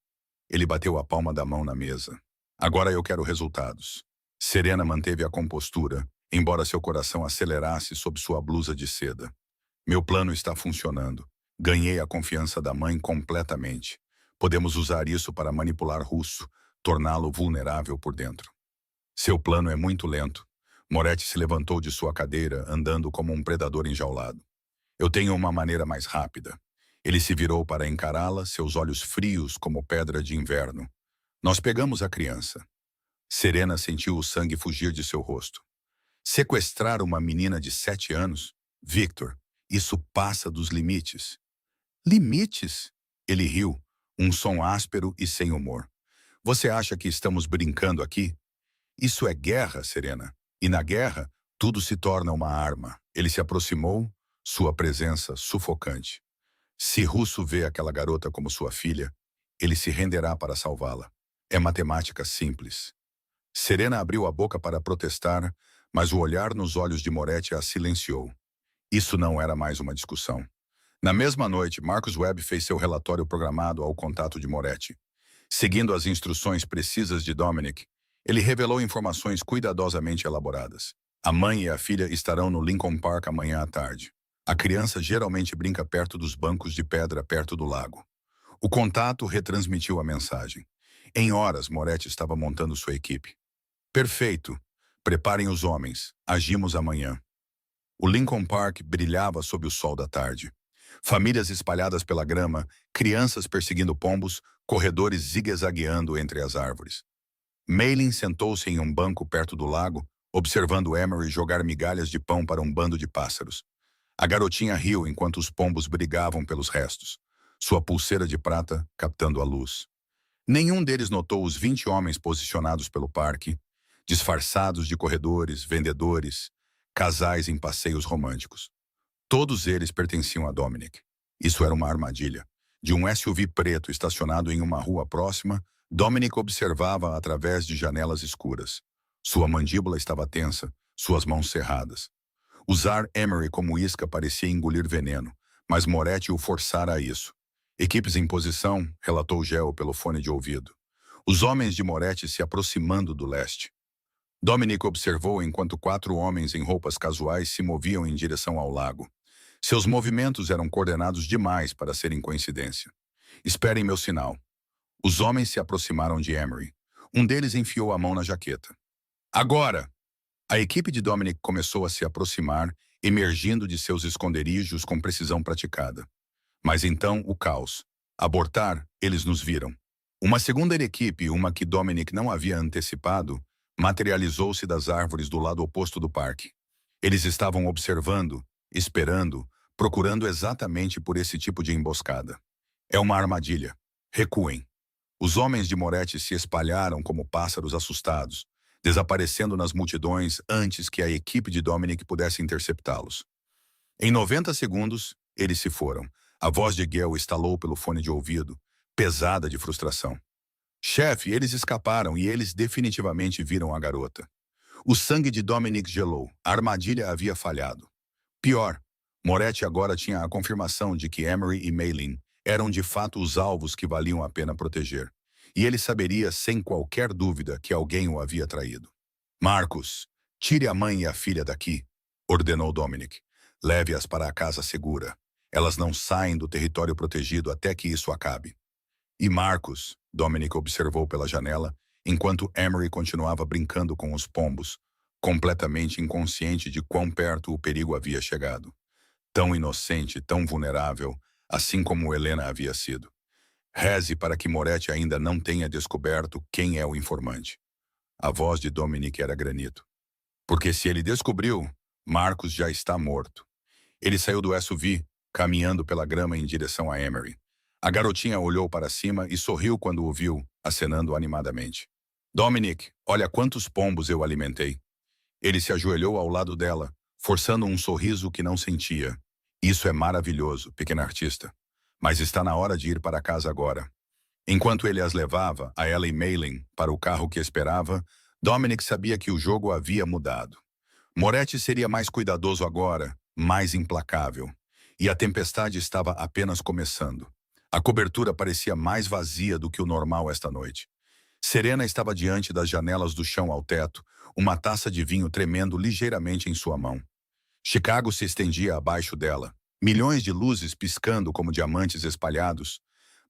Ele bateu a palma da mão na mesa. Agora eu quero resultados. Serena manteve a compostura, embora seu coração acelerasse sob sua blusa de seda. Meu plano está funcionando. Ganhei a confiança da mãe completamente. Podemos usar isso para manipular Russo, torná-lo vulnerável por dentro. Seu plano é muito lento. Moretti se levantou de sua cadeira, andando como um predador enjaulado. Eu tenho uma maneira mais rápida. Ele se virou para encará-la, seus olhos frios como pedra de inverno. Nós pegamos a criança. Serena sentiu o sangue fugir de seu rosto. Sequestrar uma menina de 7 anos? Victor, isso passa dos limites. Limites? Ele riu, um som áspero e sem humor. Você acha que estamos brincando aqui? Isso é guerra, Serena. E na guerra, tudo se torna uma arma. Ele se aproximou, sua presença sufocante. Se Russo vê aquela garota como sua filha, ele se renderá para salvá-la. É matemática simples. Serena abriu a boca para protestar, mas o olhar nos olhos de Moretti a silenciou. Isso não era mais uma discussão. Na mesma noite, Marcus Webb fez seu relatório programado ao contato de Moretti. Seguindo as instruções precisas de Dominic, ele revelou informações cuidadosamente elaboradas. A mãe e a filha estarão no Lincoln Park amanhã à tarde. A criança geralmente brinca perto dos bancos de pedra perto do lago. O contato retransmitiu a mensagem. Em horas, Moretti estava montando sua equipe. Perfeito. Preparem os homens. Agimos amanhã. O Lincoln Park brilhava sob o sol da tarde. Famílias espalhadas pela grama, crianças perseguindo pombos, corredores zigue-zagueando entre as árvores. Maylin sentou-se em um banco perto do lago, observando Emery jogar migalhas de pão para um bando de pássaros. A garotinha riu enquanto os pombos brigavam pelos restos, sua pulseira de prata captando a luz. Nenhum deles notou os 20 homens posicionados pelo parque, disfarçados de corredores, vendedores, casais em passeios românticos. Todos eles pertenciam a Dominic. Isso era uma armadilha. De um SUV preto estacionado em uma rua próxima, Dominic observava através de janelas escuras. Sua mandíbula estava tensa, suas mãos cerradas. Usar Emery como isca parecia engolir veneno, mas Moretti o forçara a isso. Equipes em posição, relatou Gel pelo fone de ouvido. Os homens de Moretti se aproximando do leste. Dominic observou enquanto 4 homens em roupas casuais se moviam em direção ao lago. Seus movimentos eram coordenados demais para serem coincidência. Esperem meu sinal. Os homens se aproximaram de Emery. Um deles enfiou a mão na jaqueta. Agora! A equipe de Dominic começou a se aproximar, emergindo de seus esconderijos com precisão praticada. Mas então o caos. Abortar, eles nos viram. Uma segunda equipe, uma que Dominic não havia antecipado, materializou-se das árvores do lado oposto do parque. Eles estavam observando, esperando, procurando exatamente por esse tipo de emboscada. É uma armadilha. Recuem. Os homens de Moretti se espalharam como pássaros assustados, desaparecendo nas multidões antes que a equipe de Dominic pudesse interceptá-los. Em 90 segundos, eles se foram. A voz de Gale estalou pelo fone de ouvido, pesada de frustração. Chefe, eles escaparam e eles definitivamente viram a garota. O sangue de Dominic gelou. A armadilha havia falhado. Pior, Moretti agora tinha a confirmação de que Emery e Maylin eram de fato os alvos que valiam a pena proteger. E ele saberia sem qualquer dúvida que alguém o havia traído. Marcus, tire a mãe e a filha daqui, ordenou Dominic. Leve-as para a casa segura. Elas não saem do território protegido até que isso acabe. E Marcus, Dominic observou pela janela, enquanto Emery continuava brincando com os pombos, completamente inconsciente de quão perto o perigo havia chegado. Tão inocente, tão vulnerável, assim como Helena havia sido. Reze para que Moretti ainda não tenha descoberto quem é o informante. A voz de Dominic era granito. Porque se ele descobriu, Marcus já está morto. Ele saiu do SUV, caminhando pela grama em direção a Emery. A garotinha olhou para cima e sorriu quando o viu, acenando animadamente. Dominic, olha quantos pombos eu alimentei. Ele se ajoelhou ao lado dela, forçando um sorriso que não sentia. Isso é maravilhoso, pequena artista. Mas está na hora de ir para casa agora. Enquanto ele as levava, a ela e Maylin, para o carro que esperava, Dominic sabia que o jogo havia mudado. Moretti seria mais cuidadoso agora, mais implacável. E a tempestade estava apenas começando. A cobertura parecia mais vazia do que o normal esta noite. Serena estava diante das janelas do chão ao teto, uma taça de vinho tremendo ligeiramente em sua mão. Chicago se estendia abaixo dela, milhões de luzes piscando como diamantes espalhados,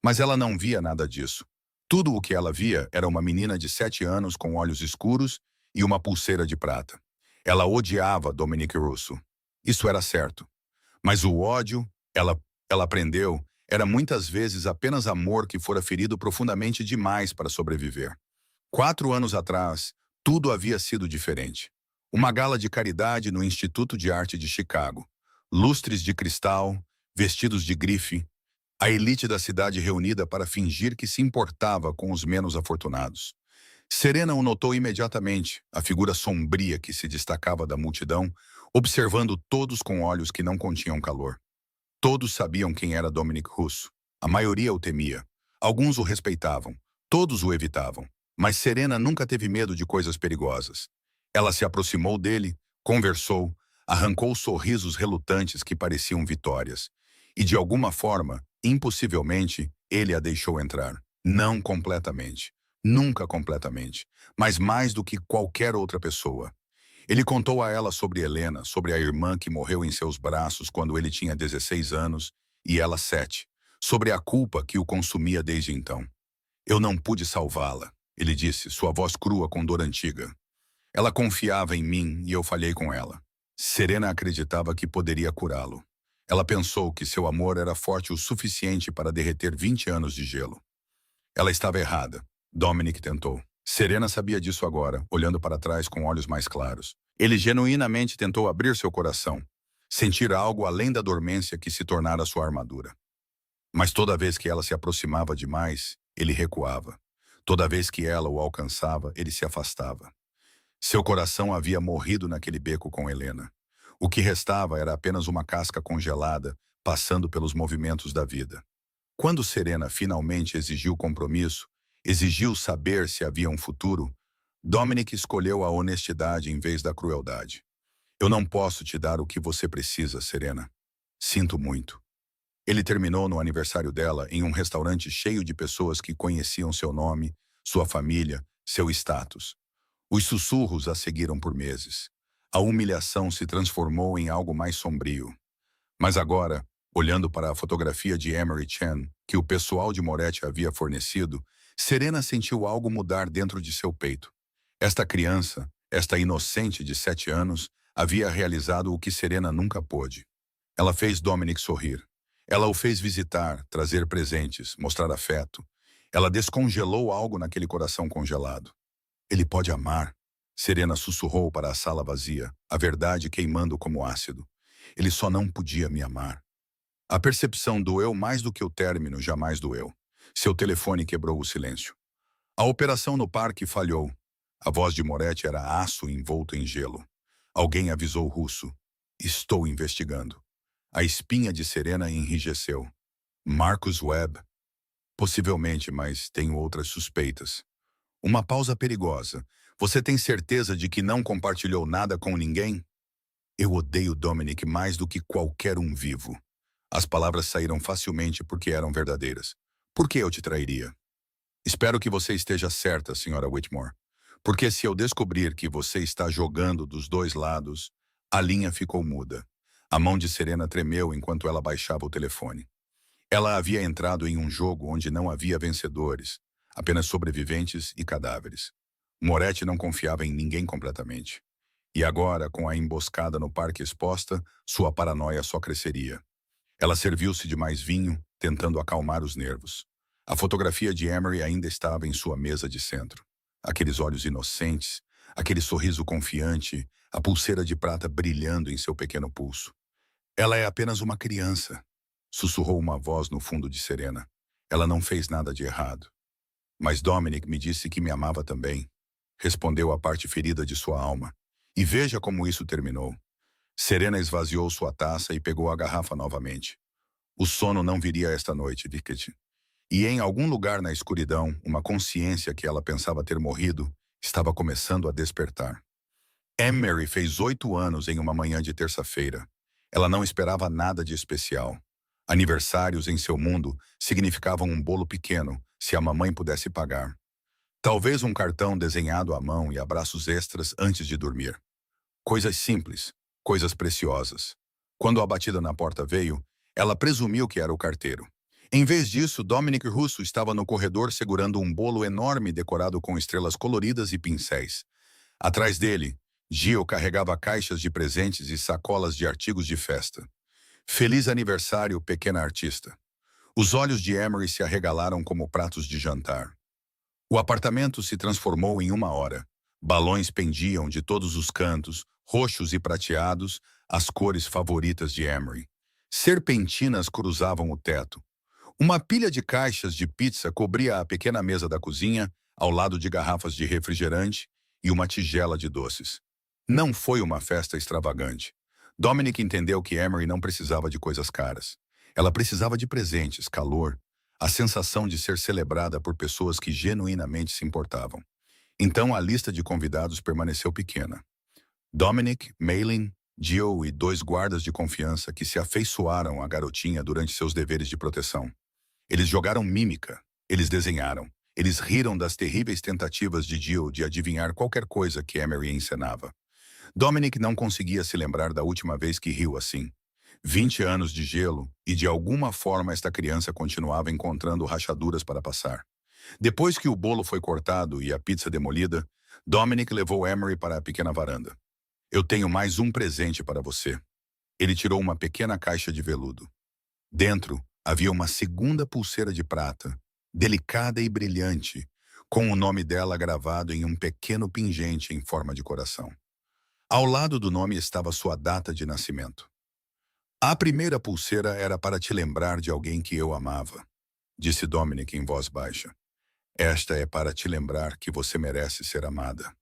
mas ela não via nada disso. Tudo o que ela via era uma menina de 7 anos com olhos escuros e uma pulseira de prata. Ela odiava Dominic Russo. Isso era certo. Mas o ódio, ela, ela aprendeu, era muitas vezes apenas amor que fora ferido profundamente demais para sobreviver. 4 anos atrás, tudo havia sido diferente. Uma gala de caridade no Instituto de Arte de Chicago. Lustres de cristal, vestidos de grife, a elite da cidade reunida para fingir que se importava com os menos afortunados. Serena o notou imediatamente, a figura sombria que se destacava da multidão, observando todos com olhos que não continham calor. Todos sabiam quem era Dominic Russo. A maioria o temia. Alguns o respeitavam. Todos o evitavam. Mas Serena nunca teve medo de coisas perigosas. Ela se aproximou dele, conversou, arrancou sorrisos relutantes que pareciam vitórias. E de alguma forma, impossivelmente, ele a deixou entrar. Não completamente. Nunca completamente. Mas mais do que qualquer outra pessoa. Ele contou a ela sobre Helena, sobre a irmã que morreu em seus braços quando ele tinha 16 anos e ela 7, sobre a culpa que o consumia desde então. Eu não pude salvá-la, ele disse, sua voz crua com dor antiga. Ela confiava em mim e eu falhei com ela. Serena acreditava que poderia curá-lo. Ela pensou que seu amor era forte o suficiente para derreter 20 anos de gelo. Ela estava errada. Dominic tentou. Serena sabia disso agora, olhando para trás com olhos mais claros. Ele genuinamente tentou abrir seu coração, sentir algo além da dormência que se tornara sua armadura. Mas toda vez que ela se aproximava demais, ele recuava. Toda vez que ela o alcançava, ele se afastava. Seu coração havia morrido naquele beco com Helena. O que restava era apenas uma casca congelada, passando pelos movimentos da vida. Quando Serena finalmente exigiu compromisso, exigiu saber se havia um futuro, Dominic escolheu a honestidade em vez da crueldade. Eu não posso te dar o que você precisa, Serena. Sinto muito. Ele terminou no aniversário dela em um restaurante cheio de pessoas que conheciam seu nome, sua família, seu status. Os sussurros a seguiram por meses. A humilhação se transformou em algo mais sombrio. Mas agora, olhando para a fotografia de Emery Chen, que o pessoal de Moretti havia fornecido, Serena sentiu algo mudar dentro de seu peito. Esta criança, esta inocente de 7 anos, havia realizado o que Serena nunca pôde. Ela fez Dominic sorrir. Ela o fez visitar, trazer presentes, mostrar afeto. Ela descongelou algo naquele coração congelado. Ele pode amar. Serena sussurrou para a sala vazia, a verdade queimando como ácido. Ele só não podia me amar. A percepção doeu mais do que o término jamais doeu. Seu telefone quebrou o silêncio. A operação no parque falhou. A voz de Moretti era aço envolto em gelo. Alguém avisou Russo. Estou investigando. A espinha de Serena enrijeceu. Marcus Webb? Possivelmente, mas tenho outras suspeitas. Uma pausa perigosa. Você tem certeza de que não compartilhou nada com ninguém? Eu odeio Dominic mais do que qualquer um vivo. As palavras saíram facilmente porque eram verdadeiras. Por que eu te trairia? Espero que você esteja certa, Sra. Whitmore. Porque se eu descobrir que você está jogando dos dois lados, a linha ficou muda. A mão de Serena tremeu enquanto ela baixava o telefone. Ela havia entrado em um jogo onde não havia vencedores, apenas sobreviventes e cadáveres. Moretti não confiava em ninguém completamente. E agora, com a emboscada no parque exposta, sua paranoia só cresceria. Ela serviu-se de mais vinho, tentando acalmar os nervos. A fotografia de Emery ainda estava em sua mesa de centro. Aqueles olhos inocentes, aquele sorriso confiante, a pulseira de prata brilhando em seu pequeno pulso. Ela é apenas uma criança, sussurrou uma voz no fundo de Serena. Ela não fez nada de errado. Mas Dominic me disse que me amava também. Respondeu a parte ferida de sua alma. E veja como isso terminou. Serena esvaziou sua taça e pegou a garrafa novamente. O sono não viria esta noite, Vickett. E em algum lugar na escuridão, uma consciência que ela pensava ter morrido estava começando a despertar. Emery fez 8 anos em uma manhã de terça-feira. Ela não esperava nada de especial. Aniversários em seu mundo significavam um bolo pequeno, se a mamãe pudesse pagar. Talvez um cartão desenhado à mão e abraços extras antes de dormir. Coisas simples, coisas preciosas. Quando a batida na porta veio, ela presumiu que era o carteiro. Em vez disso, Dominic Russo estava no corredor segurando um bolo enorme decorado com estrelas coloridas e pincéis. Atrás dele, Gio carregava caixas de presentes e sacolas de artigos de festa. Feliz aniversário, pequena artista. Os olhos de Emery se arregalaram como pratos de jantar. O apartamento se transformou em uma hora. Balões pendiam de todos os cantos, roxos e prateados, as cores favoritas de Emery. Serpentinas cruzavam o teto. Uma pilha de caixas de pizza cobria a pequena mesa da cozinha, ao lado de garrafas de refrigerante e uma tigela de doces. Não foi uma festa extravagante. Dominic entendeu que Emery não precisava de coisas caras. Ela precisava de presentes, calor, a sensação de ser celebrada por pessoas que genuinamente se importavam. Então a lista de convidados permaneceu pequena. Dominic, Maylin, Gio e 2 guardas de confiança que se afeiçoaram à garotinha durante seus deveres de proteção. Eles jogaram mímica, eles desenharam, eles riram das terríveis tentativas de Gio de adivinhar qualquer coisa que Emery encenava. Dominic não conseguia se lembrar da última vez que riu assim. 20 anos de gelo, e de alguma forma esta criança continuava encontrando rachaduras para passar. Depois que o bolo foi cortado e a pizza demolida, Dominic levou Emery para a pequena varanda. Eu tenho mais um presente para você. Ele tirou uma pequena caixa de veludo. Dentro havia uma segunda pulseira de prata, delicada e brilhante, com o nome dela gravado em um pequeno pingente em forma de coração. Ao lado do nome estava sua data de nascimento. A primeira pulseira era para te lembrar de alguém que eu amava, disse Dominic em voz baixa. Esta é para te lembrar que você merece ser amada.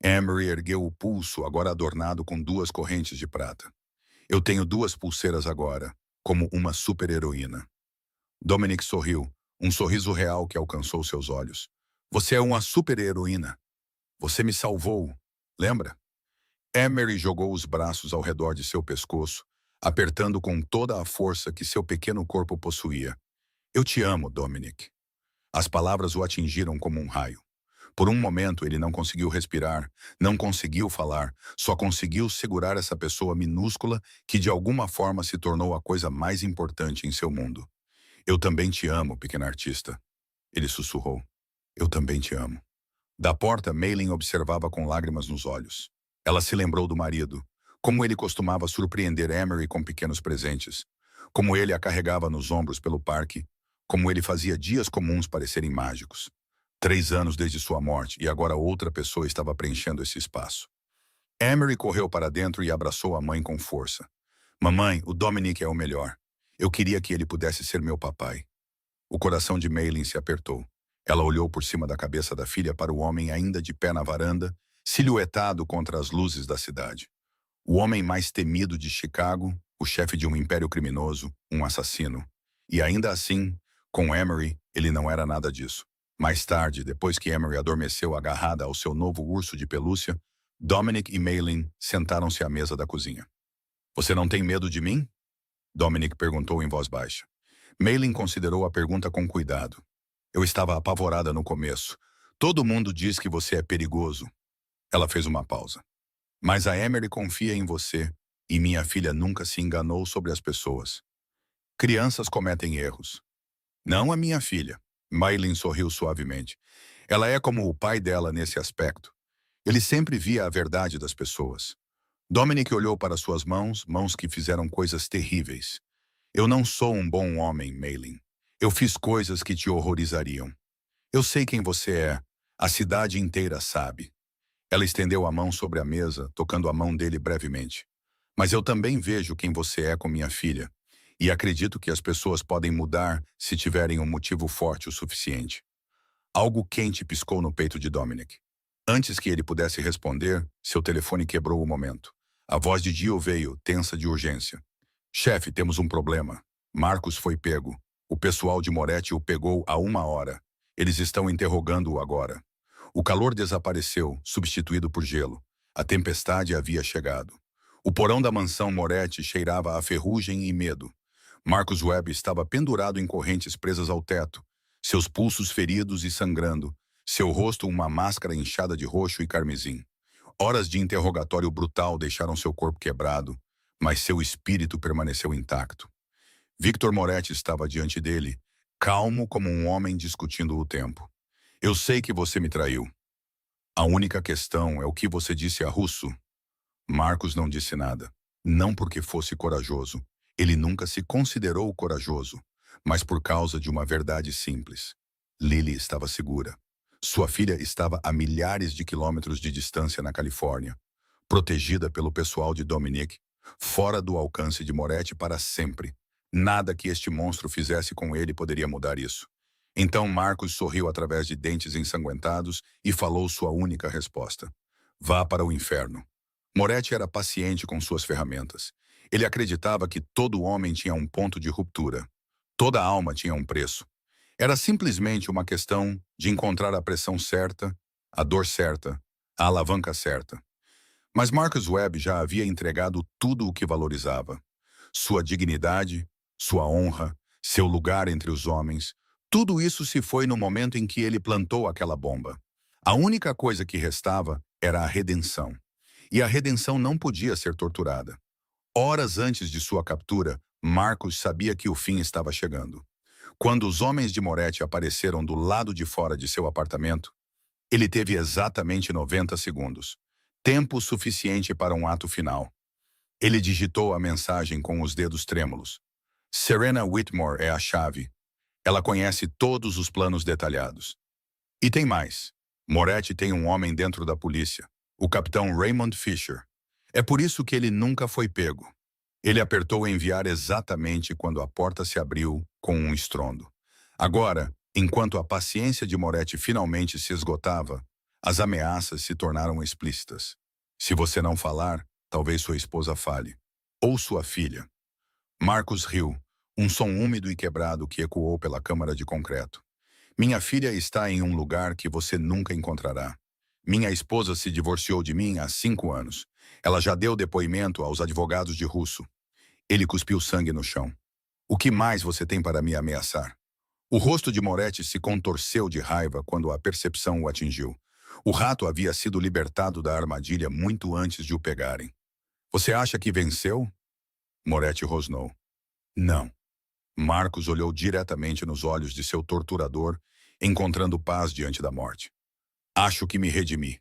Emery ergueu o pulso, agora adornado com 2 correntes de prata. Eu tenho 2 pulseiras agora, como uma super-heroína. Dominic sorriu, um sorriso real que alcançou seus olhos. Você é uma super-heroína. Você me salvou, lembra? Emery jogou os braços ao redor de seu pescoço, apertando com toda a força que seu pequeno corpo possuía. Eu te amo, Dominic. As palavras o atingiram como um raio. Por um momento ele não conseguiu respirar, não conseguiu falar, só conseguiu segurar essa pessoa minúscula que de alguma forma se tornou a coisa mais importante em seu mundo. Eu também te amo, pequena artista. Ele sussurrou. Eu também te amo. Da porta, Maylin observava com lágrimas nos olhos. Ela se lembrou do marido, como ele costumava surpreender Emery com pequenos presentes, como ele a carregava nos ombros pelo parque, como ele fazia dias comuns parecerem mágicos. 3 anos desde sua morte e agora outra pessoa estava preenchendo esse espaço. Emery correu para dentro e abraçou a mãe com força. Mamãe, o Dominic é o melhor. Eu queria que ele pudesse ser meu papai. O coração de Maylin se apertou. Ela olhou por cima da cabeça da filha para o homem ainda de pé na varanda, silhuetado contra as luzes da cidade. O homem mais temido de Chicago, o chefe de um império criminoso, um assassino. E ainda assim, com Emery, ele não era nada disso. Mais tarde, depois que Emery adormeceu agarrada ao seu novo urso de pelúcia, Dominic e Maylin sentaram-se à mesa da cozinha. Você não tem medo de mim? Dominic perguntou em voz baixa. Maylin considerou a pergunta com cuidado. Eu estava apavorada no começo. Todo mundo diz que você é perigoso. Ela fez uma pausa. Mas a Emery confia em você, e minha filha nunca se enganou sobre as pessoas. Crianças cometem erros. Não a minha filha. Maylin sorriu suavemente. Ela é como o pai dela nesse aspecto. Ele sempre via a verdade das pessoas. Dominic olhou para suas mãos, mãos que fizeram coisas terríveis. Eu não sou um bom homem, Maylin. Eu fiz coisas que te horrorizariam. Eu sei quem você é. A cidade inteira sabe. Ela estendeu a mão sobre a mesa, tocando a mão dele brevemente. Mas eu também vejo quem você é com minha filha. E acredito que as pessoas podem mudar se tiverem um motivo forte o suficiente. Algo quente piscou no peito de Dominic. Antes que ele pudesse responder, seu telefone quebrou o momento. A voz de Gio veio, tensa de urgência. Chefe, temos um problema. Marcos foi pego. O pessoal de Moretti o pegou há 1 hora. Eles estão interrogando-o agora. O calor desapareceu, substituído por gelo. A tempestade havia chegado. O porão da mansão Moretti cheirava a ferrugem e medo. Marcus Webb estava pendurado em correntes presas ao teto, seus pulsos feridos e sangrando, seu rosto uma máscara inchada de roxo e carmesim. Horas de interrogatório brutal deixaram seu corpo quebrado, mas seu espírito permaneceu intacto. Victor Moretti estava diante dele, calmo como um homem discutindo o tempo. Eu sei que você me traiu. A única questão é o que você disse a Russo. Marcos não disse nada. Não porque fosse corajoso. Ele nunca se considerou corajoso, mas por causa de uma verdade simples. Lily estava segura. Sua filha estava a milhares de quilômetros de distância na Califórnia, protegida pelo pessoal de Dominic, fora do alcance de Moretti para sempre. Nada que este monstro fizesse com ele poderia mudar isso. Então Marcos sorriu através de dentes ensanguentados e falou sua única resposta. Vá para o inferno. Moretti era paciente com suas ferramentas. Ele acreditava que todo homem tinha um ponto de ruptura. Toda alma tinha um preço. Era simplesmente uma questão de encontrar a pressão certa, a dor certa, a alavanca certa. Mas Marcus Webb já havia entregado tudo o que valorizava. Sua dignidade, sua honra, seu lugar entre os homens, tudo isso se foi no momento em que ele plantou aquela bomba. A única coisa que restava era a redenção. E a redenção não podia ser torturada. Horas antes de sua captura, Marcos sabia que o fim estava chegando. Quando os homens de Moretti apareceram do lado de fora de seu apartamento, ele teve exatamente 90 segundos. Tempo suficiente para um ato final. Ele digitou a mensagem com os dedos trêmulos. Serena Whitmore é a chave. Ela conhece todos os planos detalhados. E tem mais. Moretti tem um homem dentro da polícia, o capitão Raymond Fisher. É por isso que ele nunca foi pego. Ele apertou enviar exatamente quando a porta se abriu com um estrondo. Agora, enquanto a paciência de Moretti finalmente se esgotava, as ameaças se tornaram explícitas. Se você não falar, talvez sua esposa fale. Ou sua filha. Marcos riu, um som úmido e quebrado que ecoou pela câmara de concreto. Minha filha está em um lugar que você nunca encontrará. Minha esposa se divorciou de mim há 5 anos. Ela já deu depoimento aos advogados de Russo. Ele cuspiu sangue no chão. O que mais você tem para me ameaçar? O rosto de Moretti se contorceu de raiva quando a percepção o atingiu. O rato havia sido libertado da armadilha muito antes de o pegarem. Você acha que venceu? Moretti rosnou. Não. Marcos olhou diretamente nos olhos de seu torturador, encontrando paz diante da morte. Acho que me redimi.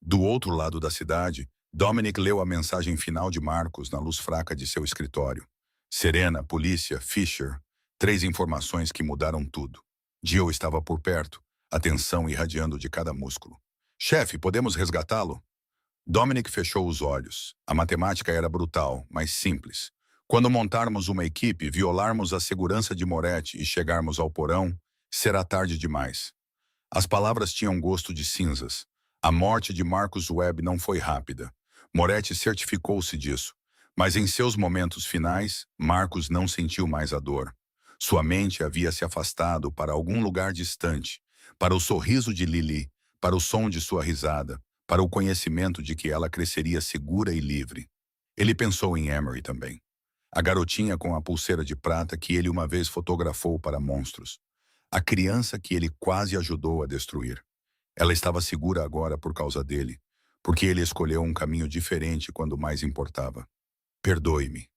Do outro lado da cidade, Dominic leu a mensagem final de Marcos na luz fraca de seu escritório. Serena, polícia, Fisher. 3 informações que mudaram tudo. Jill estava por perto, a tensão irradiando de cada músculo. Chefe, podemos resgatá-lo? Dominic fechou os olhos. A matemática era brutal, mas simples. Quando montarmos uma equipe, violarmos a segurança de Moretti e chegarmos ao porão, será tarde demais. As palavras tinham gosto de cinzas. A morte de Marcus Webb não foi rápida. Moretti certificou-se disso. Mas em seus momentos finais, Marcus não sentiu mais a dor. Sua mente havia se afastado para algum lugar distante, para o sorriso de Lily, para o som de sua risada, para o conhecimento de que ela cresceria segura e livre. Ele pensou em Emery também. A garotinha com a pulseira de prata que ele uma vez fotografou para monstros. A criança que ele quase ajudou a destruir. Ela estava segura agora por causa dele, porque ele escolheu um caminho diferente quando mais importava. Perdoe-me.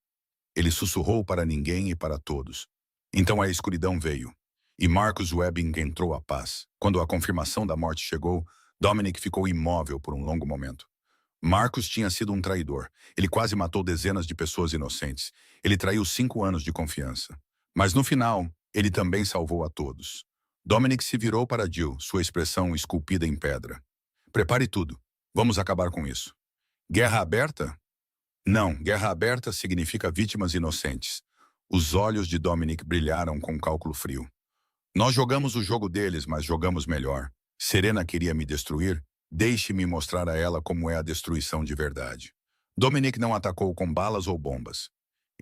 Ele sussurrou para ninguém e para todos. Então a escuridão veio, e Marcus Webbing entrou a paz. Quando a confirmação da morte chegou, Dominic ficou imóvel por um longo momento. Marcus tinha sido um traidor. Ele quase matou dezenas de pessoas inocentes. Ele traiu 5 anos de confiança. Mas no final, ele também salvou a todos. Dominic se virou para Jill, sua expressão esculpida em pedra. Prepare tudo. Vamos acabar com isso. Guerra aberta? Não, guerra aberta significa vítimas inocentes. Os olhos de Dominic brilharam com cálculo frio. Nós jogamos o jogo deles, mas jogamos melhor. Serena queria me destruir? Deixe-me mostrar a ela como é a destruição de verdade. Dominic não atacou com balas ou bombas.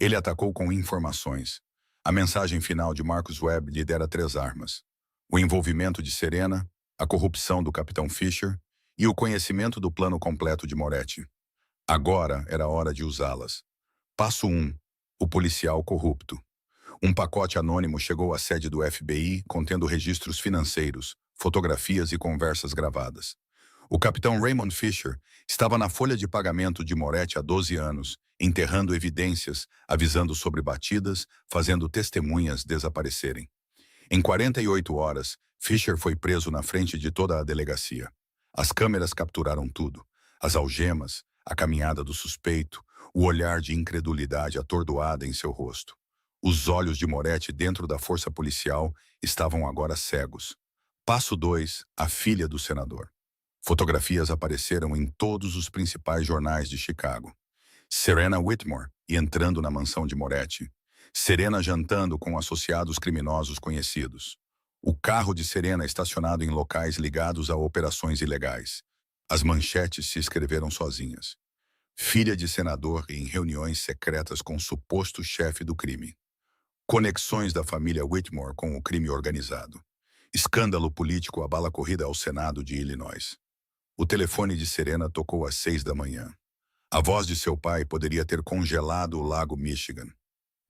Ele atacou com informações. A mensagem final de Marcus Webb lhe dera 3 armas. O envolvimento de Serena, a corrupção do capitão Fisher e o conhecimento do plano completo de Moretti. Agora era hora de usá-las. Passo 1. O policial corrupto. Um pacote anônimo chegou à sede do FBI contendo registros financeiros, fotografias e conversas gravadas. O capitão Raymond Fisher estava na folha de pagamento de Moretti há 12 anos enterrando evidências, avisando sobre batidas, fazendo testemunhas desaparecerem. Em 48 horas, Fisher foi preso na frente de toda a delegacia. As câmeras capturaram tudo: as algemas, a caminhada do suspeito, o olhar de incredulidade atordoada em seu rosto. Os olhos de Moretti dentro da força policial estavam agora cegos. Passo 2. A filha do senador. Fotografias apareceram em todos os principais jornais de Chicago. Serena Whitmore entrando na mansão de Moretti. Serena jantando com associados criminosos conhecidos. O carro de Serena estacionado em locais ligados a operações ilegais. As manchetes se escreveram sozinhas. Filha de senador em reuniões secretas com suposto chefe do crime. Conexões da família Whitmore com o crime organizado. Escândalo político abala a corrida ao Senado de Illinois. O telefone de Serena tocou às 6 da manhã. A voz de seu pai poderia ter congelado o lago Michigan.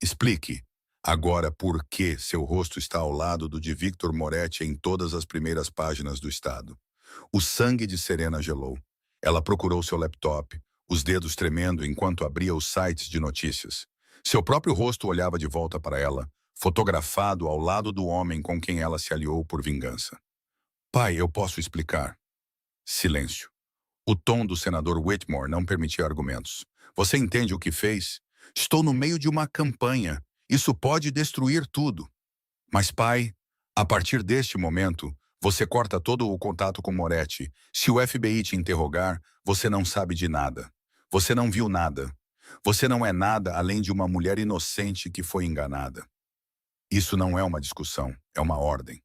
Explique, agora, por que seu rosto está ao lado do de Victor Moretti em todas as primeiras páginas do Estado. O sangue de Serena gelou. Ela procurou seu laptop, os dedos tremendo enquanto abria os sites de notícias. Seu próprio rosto olhava de volta para ela, fotografado ao lado do homem com quem ela se aliou por vingança. Pai, eu posso explicar. Silêncio. O tom do senador Whitmore não permitia argumentos. Você entende o que fez? Estou no meio de uma campanha. Isso pode destruir tudo. Mas, pai, a partir deste momento, você corta todo o contato com Moretti. Se o FBI te interrogar, você não sabe de nada. Você não viu nada. Você não é nada além de uma mulher inocente que foi enganada. Isso não é uma discussão, é uma ordem.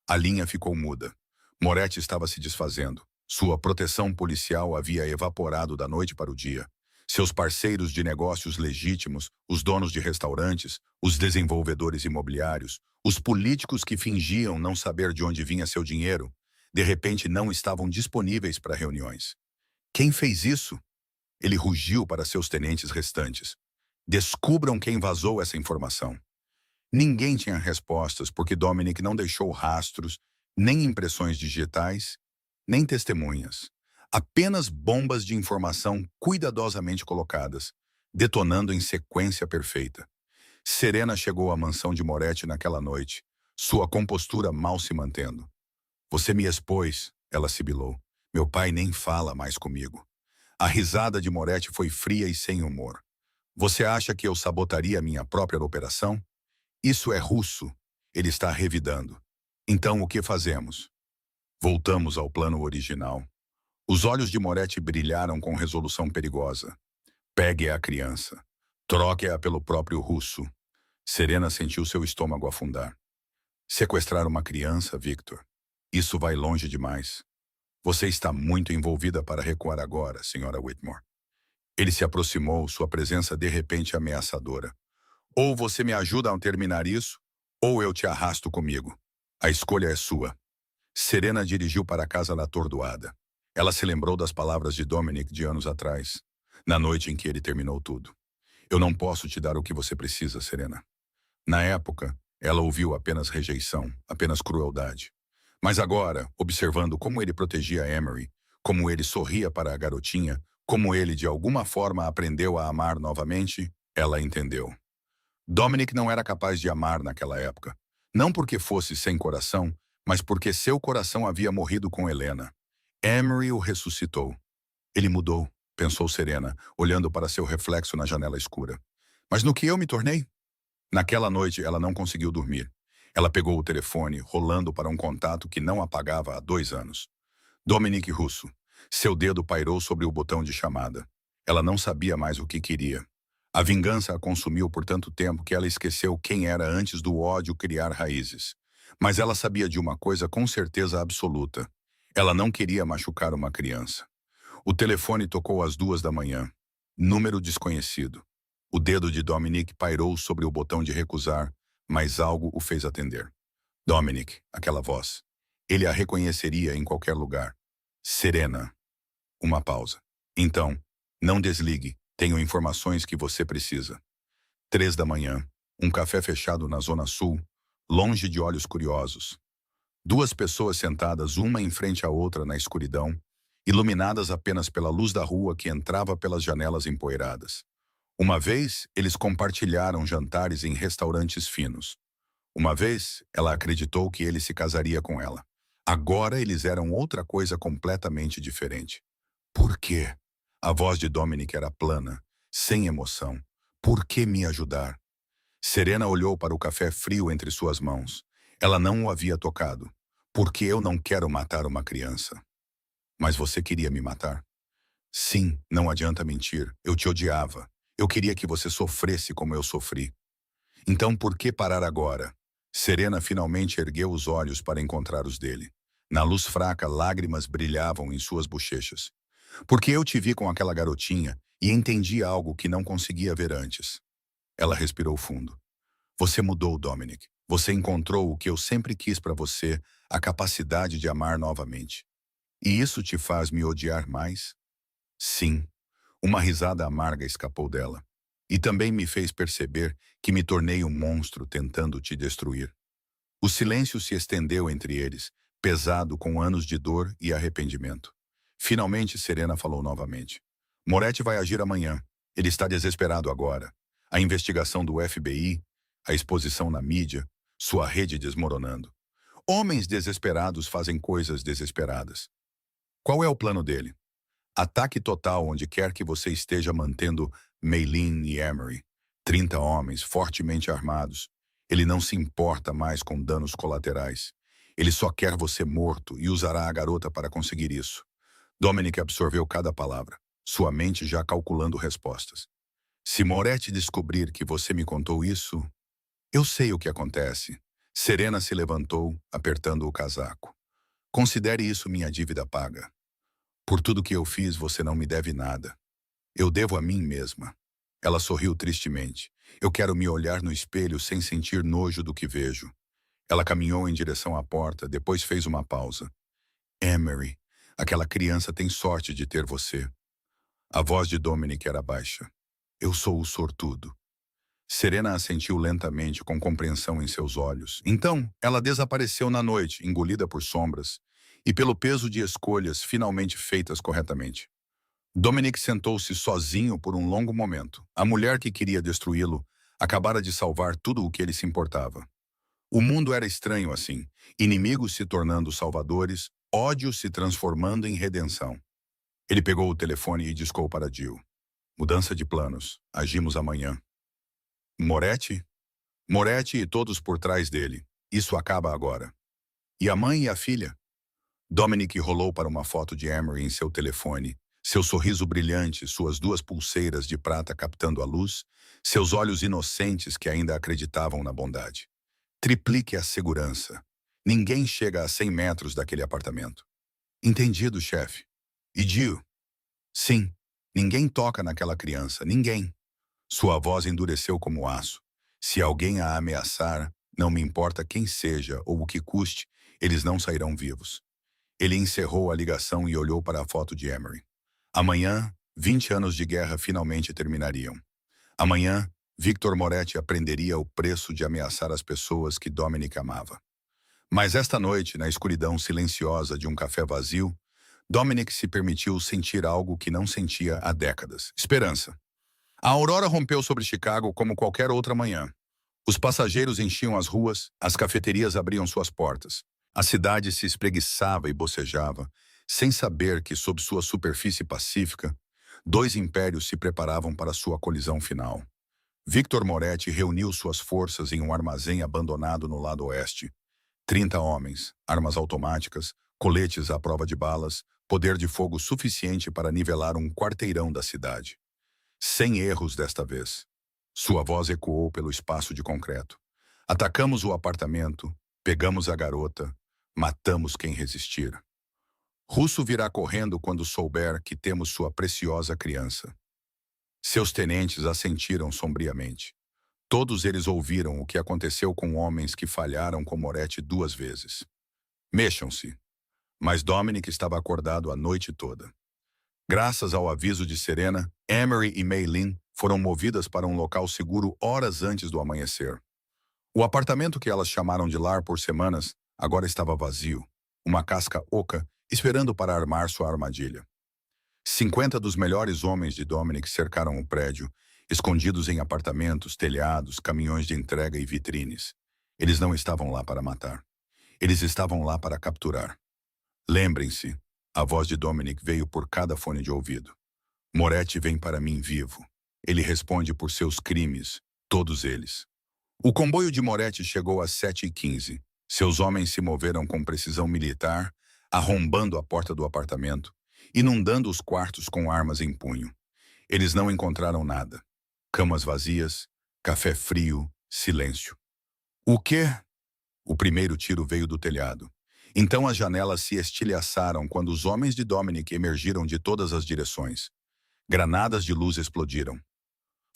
A linha ficou muda. Moretti estava se desfazendo. Sua proteção policial havia evaporado da noite para o dia. Seus parceiros de negócios legítimos, os donos de restaurantes, os desenvolvedores imobiliários, os políticos que fingiam não saber de onde vinha seu dinheiro, de repente não estavam disponíveis para reuniões. Quem fez isso? Ele rugiu para seus tenentes restantes. Descubram quem vazou essa informação. Ninguém tinha respostas porque Dominic não deixou rastros, nem impressões digitais, nem testemunhas. Apenas bombas de informação cuidadosamente colocadas, detonando em sequência perfeita. Serena chegou à mansão de Moretti naquela noite, sua compostura mal se mantendo. Você me expôs, ela sibilou. Meu pai nem fala mais comigo. A risada de Moretti foi fria e sem humor. Você acha que eu sabotaria minha própria operação? Isso é russo. Ele está revidando. Então o que fazemos? Voltamos ao plano original. Os olhos de Moretti brilharam com resolução perigosa. Pegue a criança. Troque-a pelo próprio russo. Serena sentiu seu estômago afundar. Sequestrar uma criança, Victor? Isso vai longe demais. Você está muito envolvida para recuar agora, Sra. Whitmore. Ele se aproximou, sua presença de repente ameaçadora. Ou você me ajuda a terminar isso, ou eu te arrasto comigo. A escolha é sua. Serena dirigiu para a casa atordoada. Ela se lembrou das palavras de Dominic de anos atrás, na noite em que ele terminou tudo. Eu não posso te dar o que você precisa, Serena. Na época, ela ouviu apenas rejeição, apenas crueldade. Mas agora, observando como ele protegia Emery, como ele sorria para a garotinha, como ele de alguma forma aprendeu a amar novamente, ela entendeu. Dominic não era capaz de amar naquela época. Não porque fosse sem coração, mas porque seu coração havia morrido com Helena. Emery o ressuscitou. Ele mudou, pensou Serena, olhando para seu reflexo na janela escura. Mas no que eu me tornei? Naquela noite, ela não conseguiu dormir. Ela pegou o telefone, rolando para um contato que não apagava há 2 anos. Dominic Russo. Seu dedo pairou sobre o botão de chamada. Ela não sabia mais o que queria. A vingança a consumiu por tanto tempo que ela esqueceu quem era antes do ódio criar raízes. Mas ela sabia de uma coisa com certeza absoluta. Ela não queria machucar uma criança. O telefone tocou às 2 da manhã. Número desconhecido. O dedo de Dominic pairou sobre o botão de recusar, mas algo o fez atender. Dominic, aquela voz. Ele a reconheceria em qualquer lugar. Serena. Uma pausa. Então, não desligue. Tenho informações que você precisa. 3 da manhã. Um café fechado na Zona Sul, longe de olhos curiosos. 2 pessoas sentadas uma em frente à outra na escuridão, iluminadas apenas pela luz da rua que entrava pelas janelas empoeiradas. Uma vez, eles compartilharam jantares em restaurantes finos. Uma vez, ela acreditou que ele se casaria com ela. Agora, eles eram outra coisa completamente diferente. Por quê? A voz de Dominic era plana, sem emoção. Por que me ajudar? Serena olhou para o café frio entre suas mãos. Ela não o havia tocado. Porque eu não quero matar uma criança. Mas você queria me matar? Sim, não adianta mentir. Eu te odiava. Eu queria que você sofresse como eu sofri. Então por que parar agora? Serena finalmente ergueu os olhos para encontrar os dele. Na luz fraca, lágrimas brilhavam em suas bochechas. Porque eu te vi com aquela garotinha e entendi algo que não conseguia ver antes. Ela respirou fundo. Você mudou, Dominic. Você encontrou o que eu sempre quis para você, a capacidade de amar novamente. E isso te faz me odiar mais? Sim. Uma risada amarga escapou dela. E também me fez perceber que me tornei um monstro tentando te destruir. O silêncio se estendeu entre eles, pesado com anos de dor e arrependimento. Finalmente, Serena falou novamente. Moretti vai agir amanhã. Ele está desesperado agora. A investigação do FBI, a exposição na mídia, sua rede desmoronando. Homens desesperados fazem coisas desesperadas. Qual é o plano dele? Ataque total onde quer que você esteja mantendo Maylin e Emery. 30 homens fortemente armados. Ele não se importa mais com danos colaterais. Ele só quer você morto e usará a garota para conseguir isso. Dominic absorveu cada palavra, sua mente já calculando respostas. Se Moretti descobrir que você me contou isso, eu sei o que acontece. Serena se levantou, apertando o casaco. Considere isso minha dívida paga. Por tudo que eu fiz, você não me deve nada. Eu devo a mim mesma. Ela sorriu tristemente. Eu quero me olhar no espelho sem sentir nojo do que vejo. Ela caminhou em direção à porta, depois fez uma pausa. Emery, aquela criança tem sorte de ter você. A voz de Dominic era baixa. Eu sou o sortudo. Serena assentiu lentamente, com compreensão em seus olhos. Então, ela desapareceu na noite, engolida por sombras, e pelo peso de escolhas finalmente feitas corretamente. Dominic sentou-se sozinho por um longo momento. A mulher que queria destruí-lo acabara de salvar tudo o que ele se importava. O mundo era estranho assim, inimigos se tornando salvadores, ódio se transformando em redenção. Ele pegou o telefone e discou para Jill. Mudança de planos. Agimos amanhã. Moretti? Moretti e todos por trás dele. Isso acaba agora. E a mãe e a filha? Dominic rolou para uma foto de Emery em seu telefone, seu sorriso brilhante, suas duas pulseiras de prata captando a luz, seus olhos inocentes que ainda acreditavam na bondade. Triplique a segurança. Ninguém chega a 100 metros daquele apartamento. Entendido, chefe. E Jill? Sim, ninguém toca naquela criança, ninguém. Sua voz endureceu como aço. Se alguém a ameaçar, não me importa quem seja ou o que custe, eles não sairão vivos. Ele encerrou a ligação e olhou para a foto de Emery. Amanhã, 20 anos de guerra finalmente terminariam. Amanhã, Victor Moretti aprenderia o preço de ameaçar as pessoas que Dominic amava. Mas esta noite, na escuridão silenciosa de um café vazio, Dominic se permitiu sentir algo que não sentia há décadas. Esperança. A aurora rompeu sobre Chicago como qualquer outra manhã. Os passageiros enchiam as ruas, as cafeterias abriam suas portas. A cidade se espreguiçava e bocejava, sem saber que, sob sua superfície pacífica, dois impérios se preparavam para sua colisão final. Victor Moretti reuniu suas forças em um armazém abandonado no lado oeste. 30 homens, armas automáticas, coletes à prova de balas, poder de fogo suficiente para nivelar um quarteirão da cidade. Sem erros desta vez. Sua voz ecoou pelo espaço de concreto. Atacamos o apartamento, pegamos a garota, matamos quem resistir. Russo virá correndo quando souber que temos sua preciosa criança. Seus tenentes assentiram sombriamente. Todos eles ouviram o que aconteceu com homens que falharam com Moretti 2 vezes. Mexam-se. Mas Dominic estava acordado a noite toda. Graças ao aviso de Serena, Emery e Maylin foram movidas para um local seguro horas antes do amanhecer. O apartamento que elas chamaram de lar por semanas agora estava vazio, uma casca oca esperando para armar sua armadilha. 50 dos melhores homens de Dominic cercaram o prédio escondidos em apartamentos, telhados, caminhões de entrega e vitrines. Eles não estavam lá para matar. Eles estavam lá para capturar. Lembrem-se, a voz de Dominic veio por cada fone de ouvido. Moretti vem para mim vivo. Ele responde por seus crimes, todos eles. O comboio de Moretti chegou às 7h15. Seus homens se moveram com precisão militar, arrombando a porta do apartamento, inundando os quartos com armas em punho. Eles não encontraram nada. Camas vazias, café frio, silêncio. O quê? O primeiro tiro veio do telhado. Então as janelas se estilhaçaram quando os homens de Dominic emergiram de todas as direções. Granadas de luz explodiram.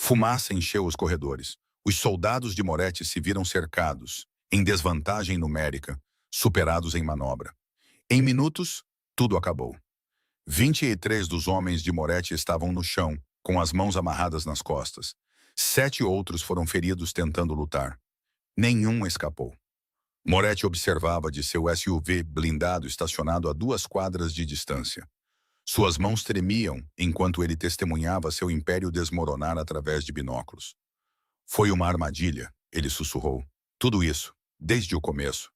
Fumaça encheu os corredores. Os soldados de Moretti se viram cercados, em desvantagem numérica, superados em manobra. Em minutos, tudo acabou. 23 dos homens de Moretti estavam no chão, com as mãos amarradas nas costas. 7 outros foram feridos tentando lutar. Nenhum escapou. Moretti observava de seu SUV blindado estacionado a 2 quadras de distância. Suas mãos tremiam enquanto ele testemunhava seu império desmoronar através de binóculos. Foi uma armadilha, ele sussurrou. Tudo isso, desde o começo.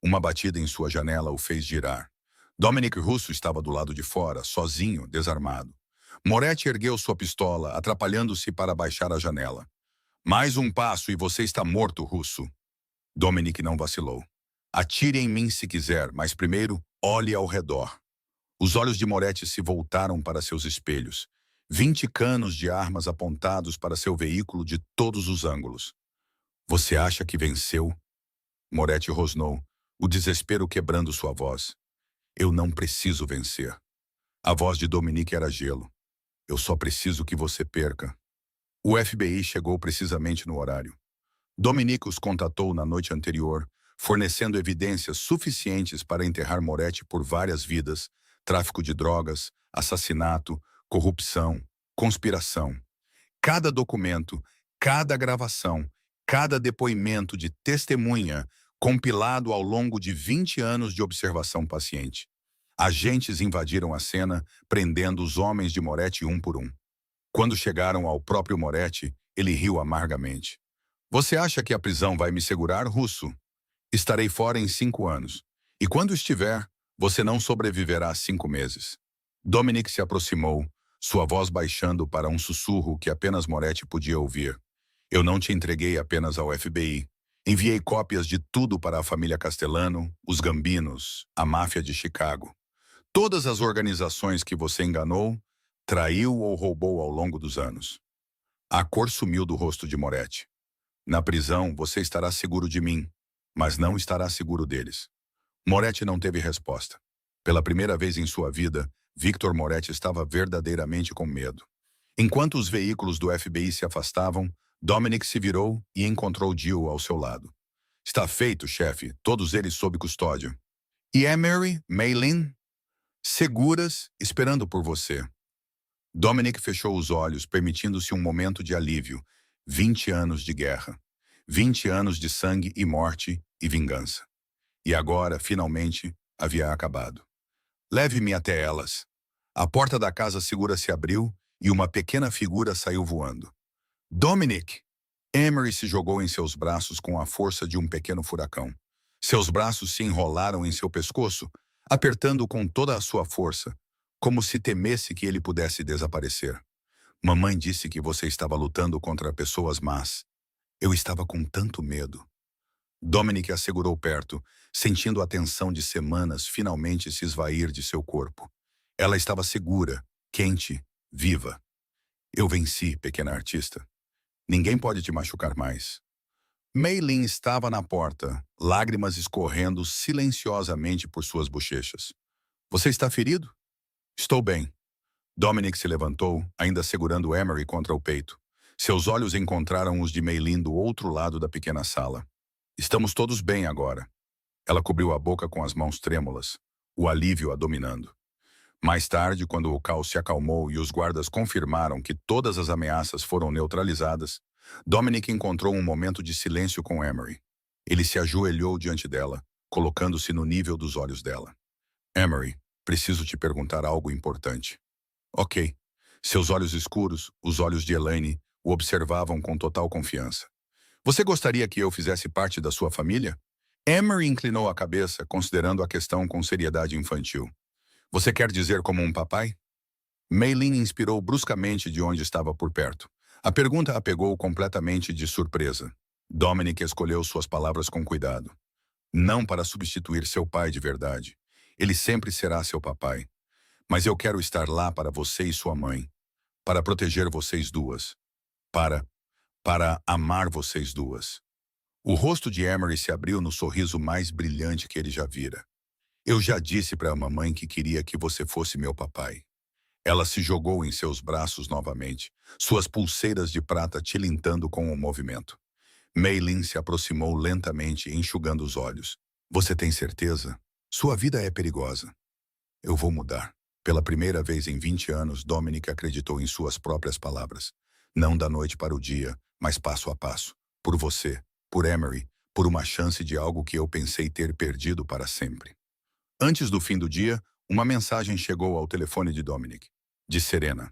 Uma batida em sua janela o fez girar. Dominic Russo estava do lado de fora, sozinho, desarmado. Moretti ergueu sua pistola, atrapalhando-se para baixar a janela. Mais um passo e você está morto, Russo. Dominic não vacilou. Atire em mim se quiser, mas primeiro, olhe ao redor. Os olhos de Moretti se voltaram para seus espelhos. 20 canos de armas apontados para seu veículo de todos os ângulos. Você acha que venceu? Moretti rosnou, o desespero quebrando sua voz. Eu não preciso vencer. A voz de Dominic era gelo. Eu só preciso que você perca. O FBI chegou precisamente no horário. Dominic os contatou na noite anterior, fornecendo evidências suficientes para enterrar Moretti por várias vidas, tráfico de drogas, assassinato, corrupção, conspiração. Cada documento, cada gravação, cada depoimento de testemunha compilado ao longo de 20 anos de observação paciente. Agentes invadiram a cena, prendendo os homens de Moretti um por um. Quando chegaram ao próprio Moretti, ele riu amargamente. Você acha que a prisão vai me segurar, Russo? Estarei fora em 5 anos. E quando estiver, você não sobreviverá a 5 meses. Dominic se aproximou, sua voz baixando para um sussurro que apenas Moretti podia ouvir. Eu não te entreguei apenas ao FBI. Enviei cópias de tudo para a família Castellano, os Gambinos, a máfia de Chicago. Todas as organizações que você enganou, traiu ou roubou ao longo dos anos. A cor sumiu do rosto de Moretti. Na prisão, você estará seguro de mim, mas não estará seguro deles. Moretti não teve resposta. Pela primeira vez em sua vida, Victor Moretti estava verdadeiramente com medo. Enquanto os veículos do FBI se afastavam, Dominic se virou e encontrou Jill ao seu lado. Está feito, chefe, todos eles sob custódia. E Emery, Maylin? Seguras, esperando por você. Dominic fechou os olhos, permitindo-se um momento de alívio. 20 anos de guerra. 20 anos de sangue e morte e vingança. E agora, finalmente, havia acabado. Leve-me até elas. A porta da casa segura se abriu e uma pequena figura saiu voando. Dominic! Emery se jogou em seus braços com a força de um pequeno furacão. Seus braços se enrolaram em seu pescoço, apertando com toda a sua força, como se temesse que ele pudesse desaparecer. Mamãe disse que você estava lutando contra pessoas más. Eu estava com tanto medo. Dominic a segurou perto, sentindo a tensão de semanas finalmente se esvair de seu corpo. Ela estava segura, quente, viva. Eu venci, pequena artista. Ninguém pode te machucar mais. Maylin estava na porta, lágrimas escorrendo silenciosamente por suas bochechas. Você está ferido? Estou bem. Dominic se levantou, ainda segurando Emery contra o peito. Seus olhos encontraram os de Maylin do outro lado da pequena sala. Estamos todos bem agora. Ela cobriu a boca com as mãos trêmulas, o alívio a dominando. Mais tarde, quando o caos se acalmou e os guardas confirmaram que todas as ameaças foram neutralizadas, Dominic encontrou um momento de silêncio com Emery. Ele se ajoelhou diante dela, colocando-se no nível dos olhos dela. Emery, preciso te perguntar algo importante. Ok. Seus olhos escuros, os olhos de Elaine, o observavam com total confiança. Você gostaria que eu fizesse parte da sua família? Emery inclinou a cabeça, considerando a questão com seriedade infantil. Você quer dizer como um papai? Maylin inspirou bruscamente de onde estava por perto. A pergunta a pegou completamente de surpresa. Dominic escolheu suas palavras com cuidado. Não para substituir seu pai de verdade. Ele sempre será seu papai. Mas eu quero estar lá para você e sua mãe. Para proteger vocês duas. Para amar vocês duas. O rosto de Emery se abriu no sorriso mais brilhante que ele já vira. Eu já disse para a mamãe que queria que você fosse meu papai. Ela se jogou em seus braços novamente, suas pulseiras de prata tilintando com o movimento. Maylin se aproximou lentamente, enxugando os olhos. Você tem certeza? Sua vida é perigosa. Eu vou mudar. Pela primeira vez em 20 anos, Dominic acreditou em suas próprias palavras. Não da noite para o dia, mas passo a passo. Por você, por Emery, por uma chance de algo que eu pensei ter perdido para sempre. Antes do fim do dia, uma mensagem chegou ao telefone de Dominic. De Serena.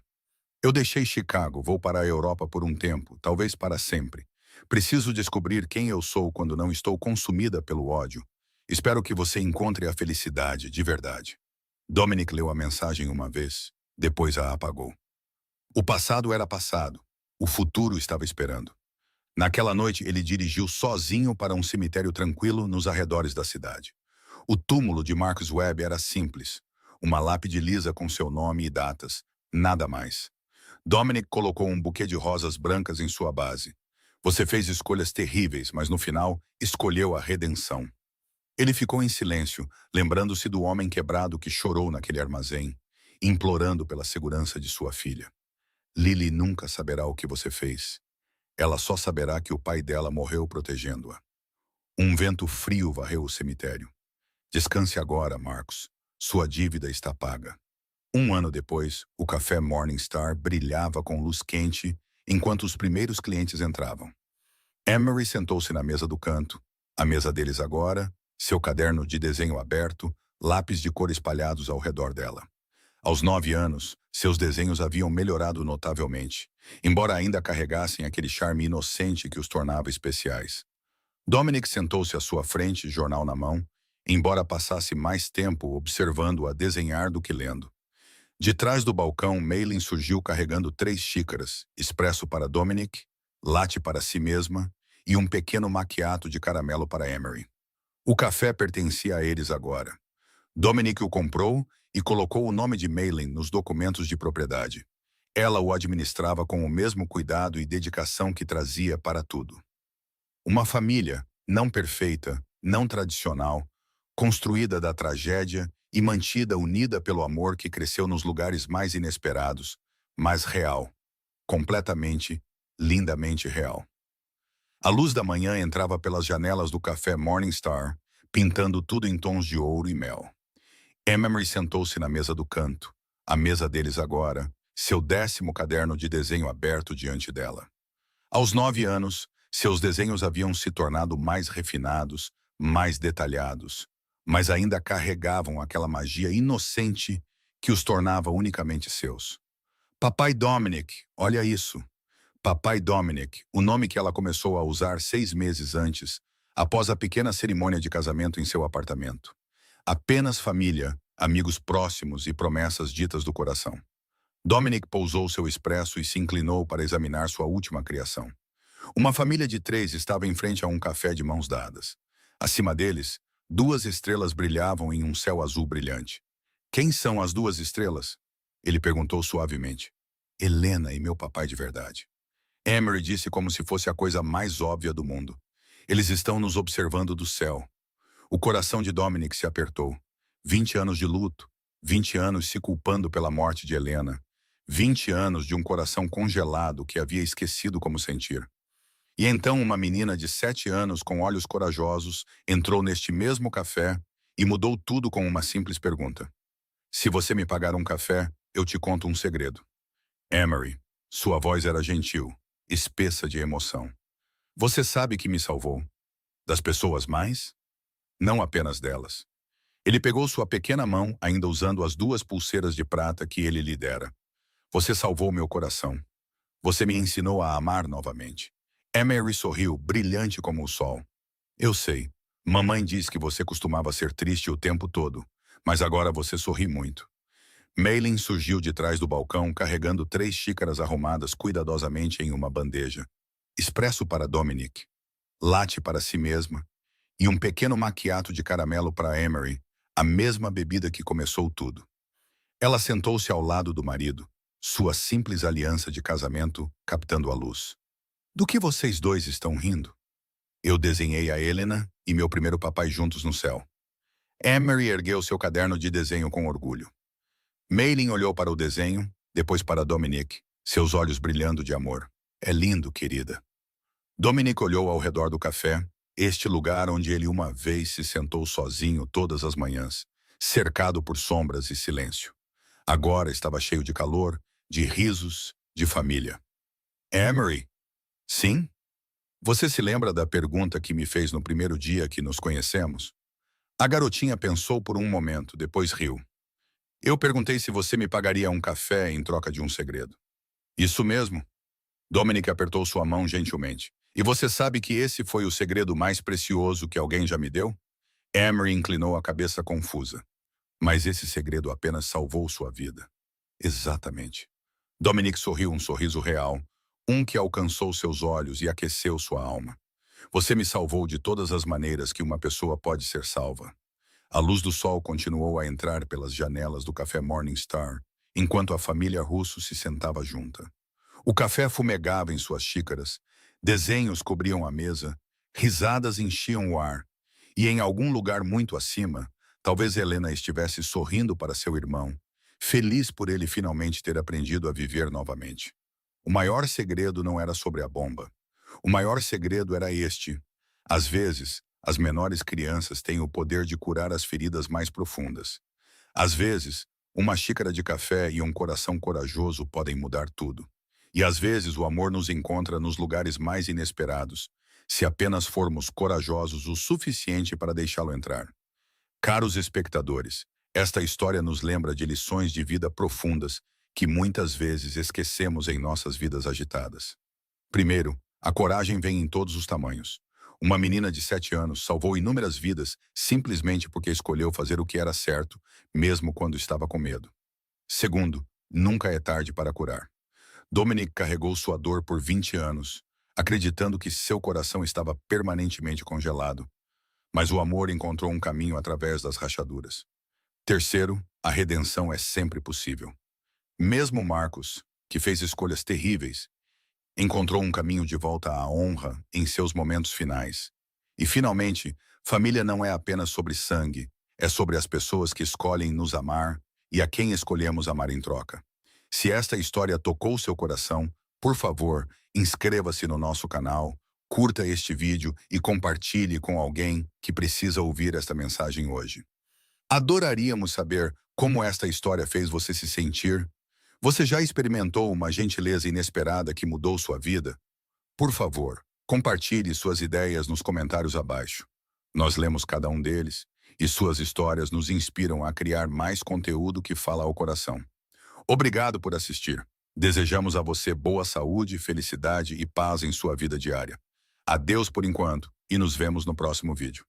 Eu deixei Chicago, vou para a Europa por um tempo, talvez para sempre. Preciso descobrir quem eu sou quando não estou consumida pelo ódio. Espero que você encontre a felicidade, de verdade. Dominic leu a mensagem uma vez, depois a apagou. O passado era passado, o futuro estava esperando. Naquela noite, ele dirigiu sozinho para um cemitério tranquilo nos arredores da cidade. O túmulo de Marcus Webb era simples, uma lápide lisa com seu nome e datas, nada mais. Dominic colocou um buquê de rosas brancas em sua base. Você fez escolhas terríveis, mas no final, escolheu a redenção. Ele ficou em silêncio, lembrando-se do homem quebrado que chorou naquele armazém, implorando pela segurança de sua filha. Lily nunca saberá o que você fez. Ela só saberá que o pai dela morreu protegendo-a. Um vento frio varreu o cemitério. Descanse agora, Marcos. Sua dívida está paga. Um ano depois, o café Morningstar brilhava com luz quente enquanto os primeiros clientes entravam. Emery sentou-se na mesa do canto, a mesa deles agora, seu caderno de desenho aberto, lápis de cor espalhados ao redor dela. Aos 9 anos, seus desenhos haviam melhorado notavelmente, embora ainda carregassem aquele charme inocente que os tornava especiais. Dominic sentou-se à sua frente, jornal na mão, embora passasse mais tempo observando-a desenhar do que lendo. De trás do balcão, Maylin surgiu carregando 3 xícaras, expresso para Dominic, latte para si mesma e um pequeno macchiato de caramelo para Emery. O café pertencia a eles agora. Dominic o comprou e colocou o nome de Maylin nos documentos de propriedade. Ela o administrava com o mesmo cuidado e dedicação que trazia para tudo. Uma família, não perfeita, não tradicional, construída da tragédia e mantida unida pelo amor que cresceu nos lugares mais inesperados, mas real, completamente, lindamente real. A luz da manhã entrava pelas janelas do café Morningstar, pintando tudo em tons de ouro e mel. Emery sentou-se na mesa do canto, a mesa deles agora, seu 10º caderno de desenho aberto diante dela. Aos 9 anos, seus desenhos haviam se tornado mais refinados, mais detalhados, mas ainda carregavam aquela magia inocente que os tornava unicamente seus. Papai Dominic, olha isso. Papai Dominic, o nome que ela começou a usar 6 meses antes, após a pequena cerimônia de casamento em seu apartamento. Apenas família, amigos próximos e promessas ditas do coração. Dominic pousou seu expresso e se inclinou para examinar sua última criação. Uma família de 3 estava em frente a um café de mãos dadas. Acima deles, 2 estrelas brilhavam em um céu azul brilhante. Quem são as 2 estrelas? Ele perguntou suavemente. Helena e meu papai de verdade. Emery disse como se fosse a coisa mais óbvia do mundo. Eles estão nos observando do céu. O coração de Dominic se apertou. 20 anos de luto, 20 anos se culpando pela morte de Helena, 20 anos de um coração congelado que havia esquecido como sentir. E então uma menina de 7 anos com olhos corajosos entrou neste mesmo café e mudou tudo com uma simples pergunta. Se você me pagar um café, eu te conto um segredo. Emery, sua voz era gentil, espessa de emoção. Você sabe que me salvou. Das pessoas mais? Não apenas delas. Ele pegou sua pequena mão, ainda usando as 2 pulseiras de prata que ele lhe dera. Você salvou meu coração. Você me ensinou a amar novamente. Emery sorriu, brilhante como o sol. Eu sei. Mamãe diz que você costumava ser triste o tempo todo, mas agora você sorri muito. Maylin surgiu de trás do balcão carregando 3 xícaras arrumadas cuidadosamente em uma bandeja. Expresso para Dominic, latte para si mesma e um pequeno macchiato de caramelo para Emery, a mesma bebida que começou tudo. Ela sentou-se ao lado do marido, sua simples aliança de casamento captando a luz. Do que vocês dois estão rindo? Eu desenhei a Helena e meu primeiro papai juntos no céu. Emery ergueu seu caderno de desenho com orgulho. Maylin olhou para o desenho, depois para Dominic, seus olhos brilhando de amor. É lindo, querida. Dominic olhou ao redor do café, este lugar onde ele uma vez se sentou sozinho todas as manhãs, cercado por sombras e silêncio. Agora estava cheio de calor, de risos, de família. Emery? Sim? Você se lembra da pergunta que me fez no primeiro dia que nos conhecemos? A garotinha pensou por um momento, depois riu. Eu perguntei se você me pagaria um café em troca de um segredo. Isso mesmo. Dominic apertou sua mão gentilmente. E você sabe que esse foi o segredo mais precioso que alguém já me deu? Emery inclinou a cabeça confusa. Mas esse segredo apenas salvou sua vida. Exatamente. Dominic sorriu um sorriso real, um que alcançou seus olhos e aqueceu sua alma. Você me salvou de todas as maneiras que uma pessoa pode ser salva. A luz do sol continuou a entrar pelas janelas do café Morningstar, enquanto a família Russo se sentava junta. O café fumegava em suas xícaras, desenhos cobriam a mesa, risadas enchiam o ar, e em algum lugar muito acima, talvez Helena estivesse sorrindo para seu irmão, feliz por ele finalmente ter aprendido a viver novamente. O maior segredo não era sobre a bomba. O maior segredo era este. Às vezes, as menores crianças têm o poder de curar as feridas mais profundas. Às vezes, uma xícara de café e um coração corajoso podem mudar tudo. E às vezes o amor nos encontra nos lugares mais inesperados, se apenas formos corajosos o suficiente para deixá-lo entrar. Caros espectadores, esta história nos lembra de lições de vida profundas que muitas vezes esquecemos em nossas vidas agitadas. Primeiro, a coragem vem em todos os tamanhos. Uma menina de 7 anos salvou inúmeras vidas simplesmente porque escolheu fazer o que era certo, mesmo quando estava com medo. Segundo, nunca é tarde para curar. Dominic carregou sua dor por 20 anos, acreditando que seu coração estava permanentemente congelado, mas o amor encontrou um caminho através das rachaduras. Terceiro, a redenção é sempre possível. Mesmo Marcos, que fez escolhas terríveis, encontrou um caminho de volta à honra em seus momentos finais. E, finalmente, família não é apenas sobre sangue, é sobre as pessoas que escolhem nos amar e a quem escolhemos amar em troca. Se esta história tocou seu coração, por favor, inscreva-se no nosso canal, curta este vídeo e compartilhe com alguém que precisa ouvir esta mensagem hoje. Adoraríamos saber como esta história fez você se sentir. Você já experimentou uma gentileza inesperada que mudou sua vida? Por favor, compartilhe suas ideias nos comentários abaixo. Nós lemos cada um deles e suas histórias nos inspiram a criar mais conteúdo que fala ao coração. Obrigado por assistir. Desejamos a você boa saúde, felicidade e paz em sua vida diária. Adeus por enquanto e nos vemos no próximo vídeo.